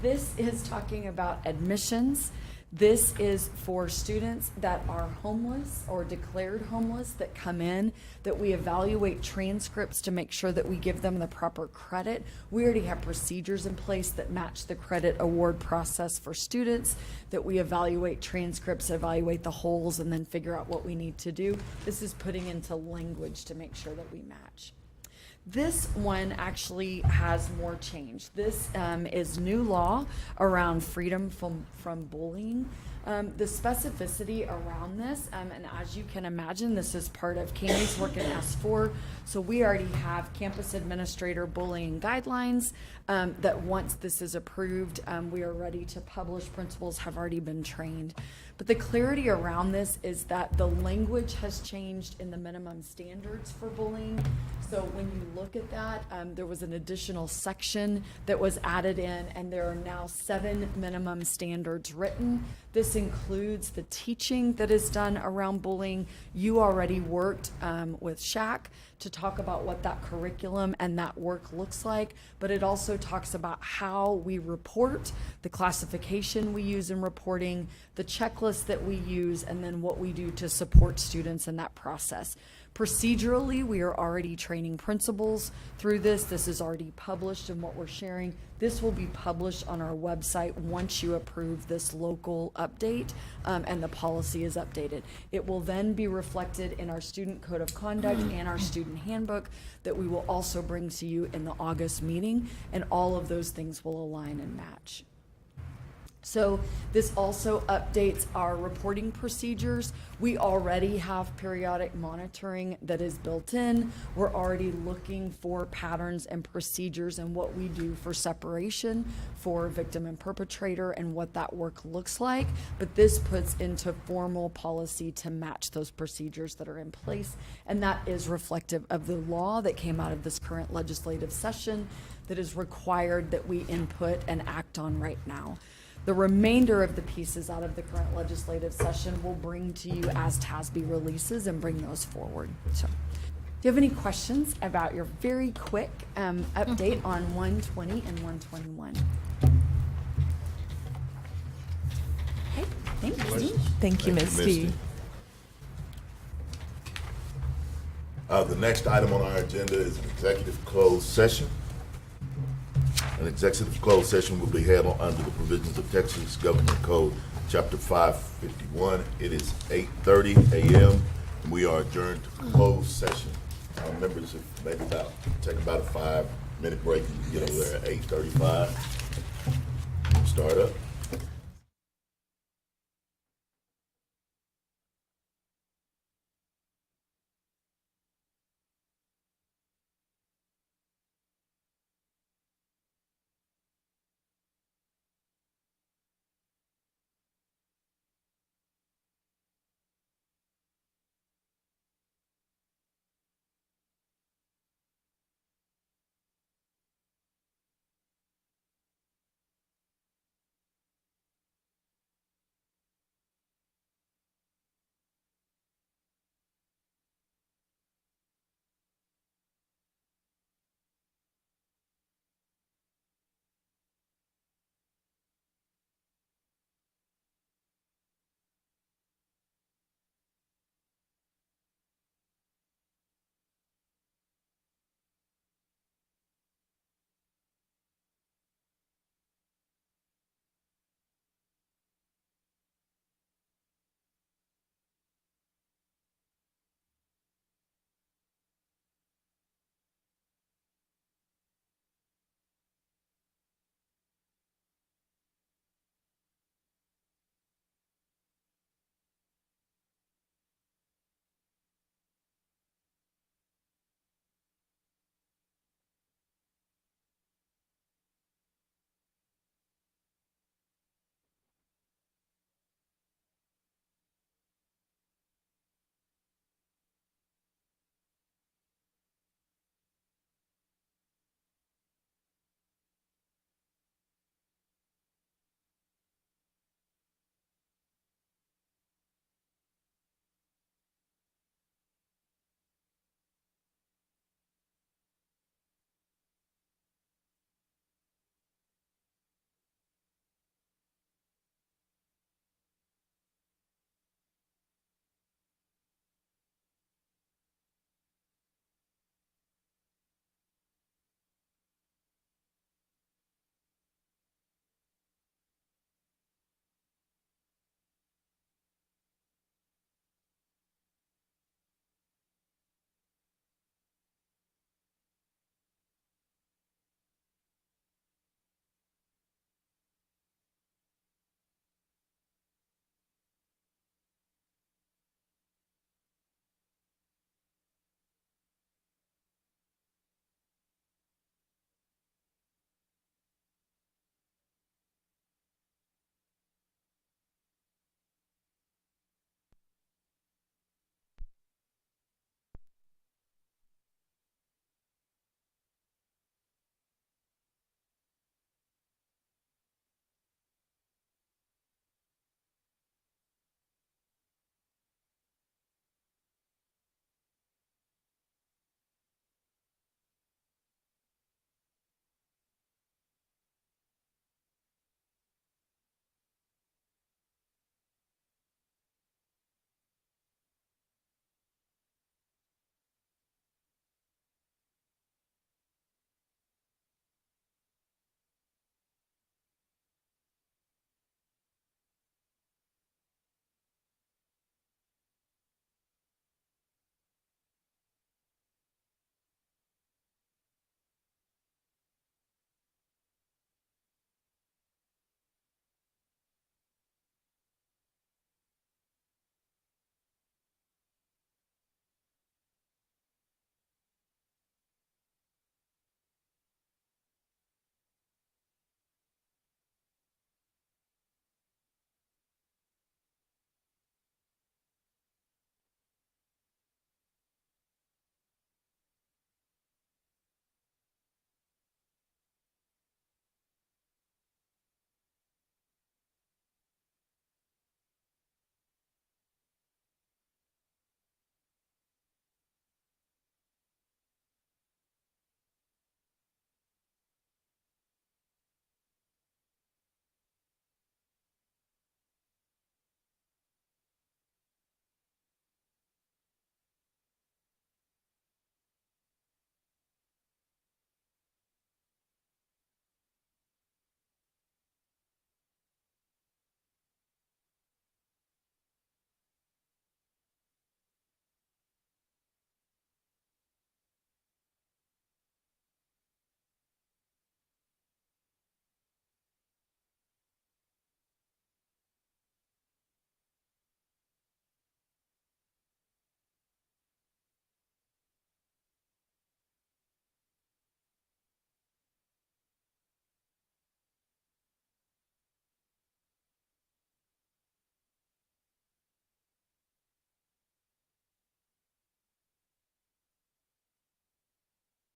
This is talking about admissions. This is for students that are homeless or declared homeless that come in, that we evaluate transcripts to make sure that we give them the proper credit. We already have procedures in place that match the credit award process for students, that we evaluate transcripts, evaluate the holes, and then figure out what we need to do. This is putting into language to make sure that we match. This one actually has more change. This is new law around freedom from bullying. The specificity around this, and as you can imagine, this is part of Cammie's work in S4. So we already have campus administrator bullying guidelines that once this is approved, we are ready to publish. Principals have already been trained. But the clarity around this is that the language has changed in the minimum standards for bullying. So when you look at that, there was an additional section that was added in, and there are now 7 minimum standards written. This includes the teaching that is done around bullying. You already worked with Shaq to talk about what that curriculum and that work looks like, but it also talks about how we report, the classification we use in reporting, the checklist that we use, and then what we do to support students in that process. Procedurally, we are already training principals through this. This is already published in what we're sharing. This will be published on our website once you approve this local update and the policy is updated. It will then be reflected in our student code of conduct and our student handbook that we will also bring to you in the August meeting, and all of those things will align and match. So this also updates our reporting procedures. We already have periodic monitoring that is built in. We're already looking for patterns and procedures and what we do for separation for victim and perpetrator and what that work looks like. But this puts into formal policy to match those procedures that are in place. And that is reflective of the law that came out of this current legislative session that is required that we input and act on right now. The remainder of the pieces out of the current legislative session will bring to you as TASB releases and bring those forward. So, do you have any questions about your very quick update on 120 and 121? Okay, thank you, Steve.
Thank you, Ms. T.
The next item on our agenda is an executive closed session. An executive closed session will be held under the provisions of Texas Government Code, Chapter 551. It is 8:30 a.m. and we are adjourned to closed session. Members, if maybe take about a 5-minute break and get over there at 8:35. Start up.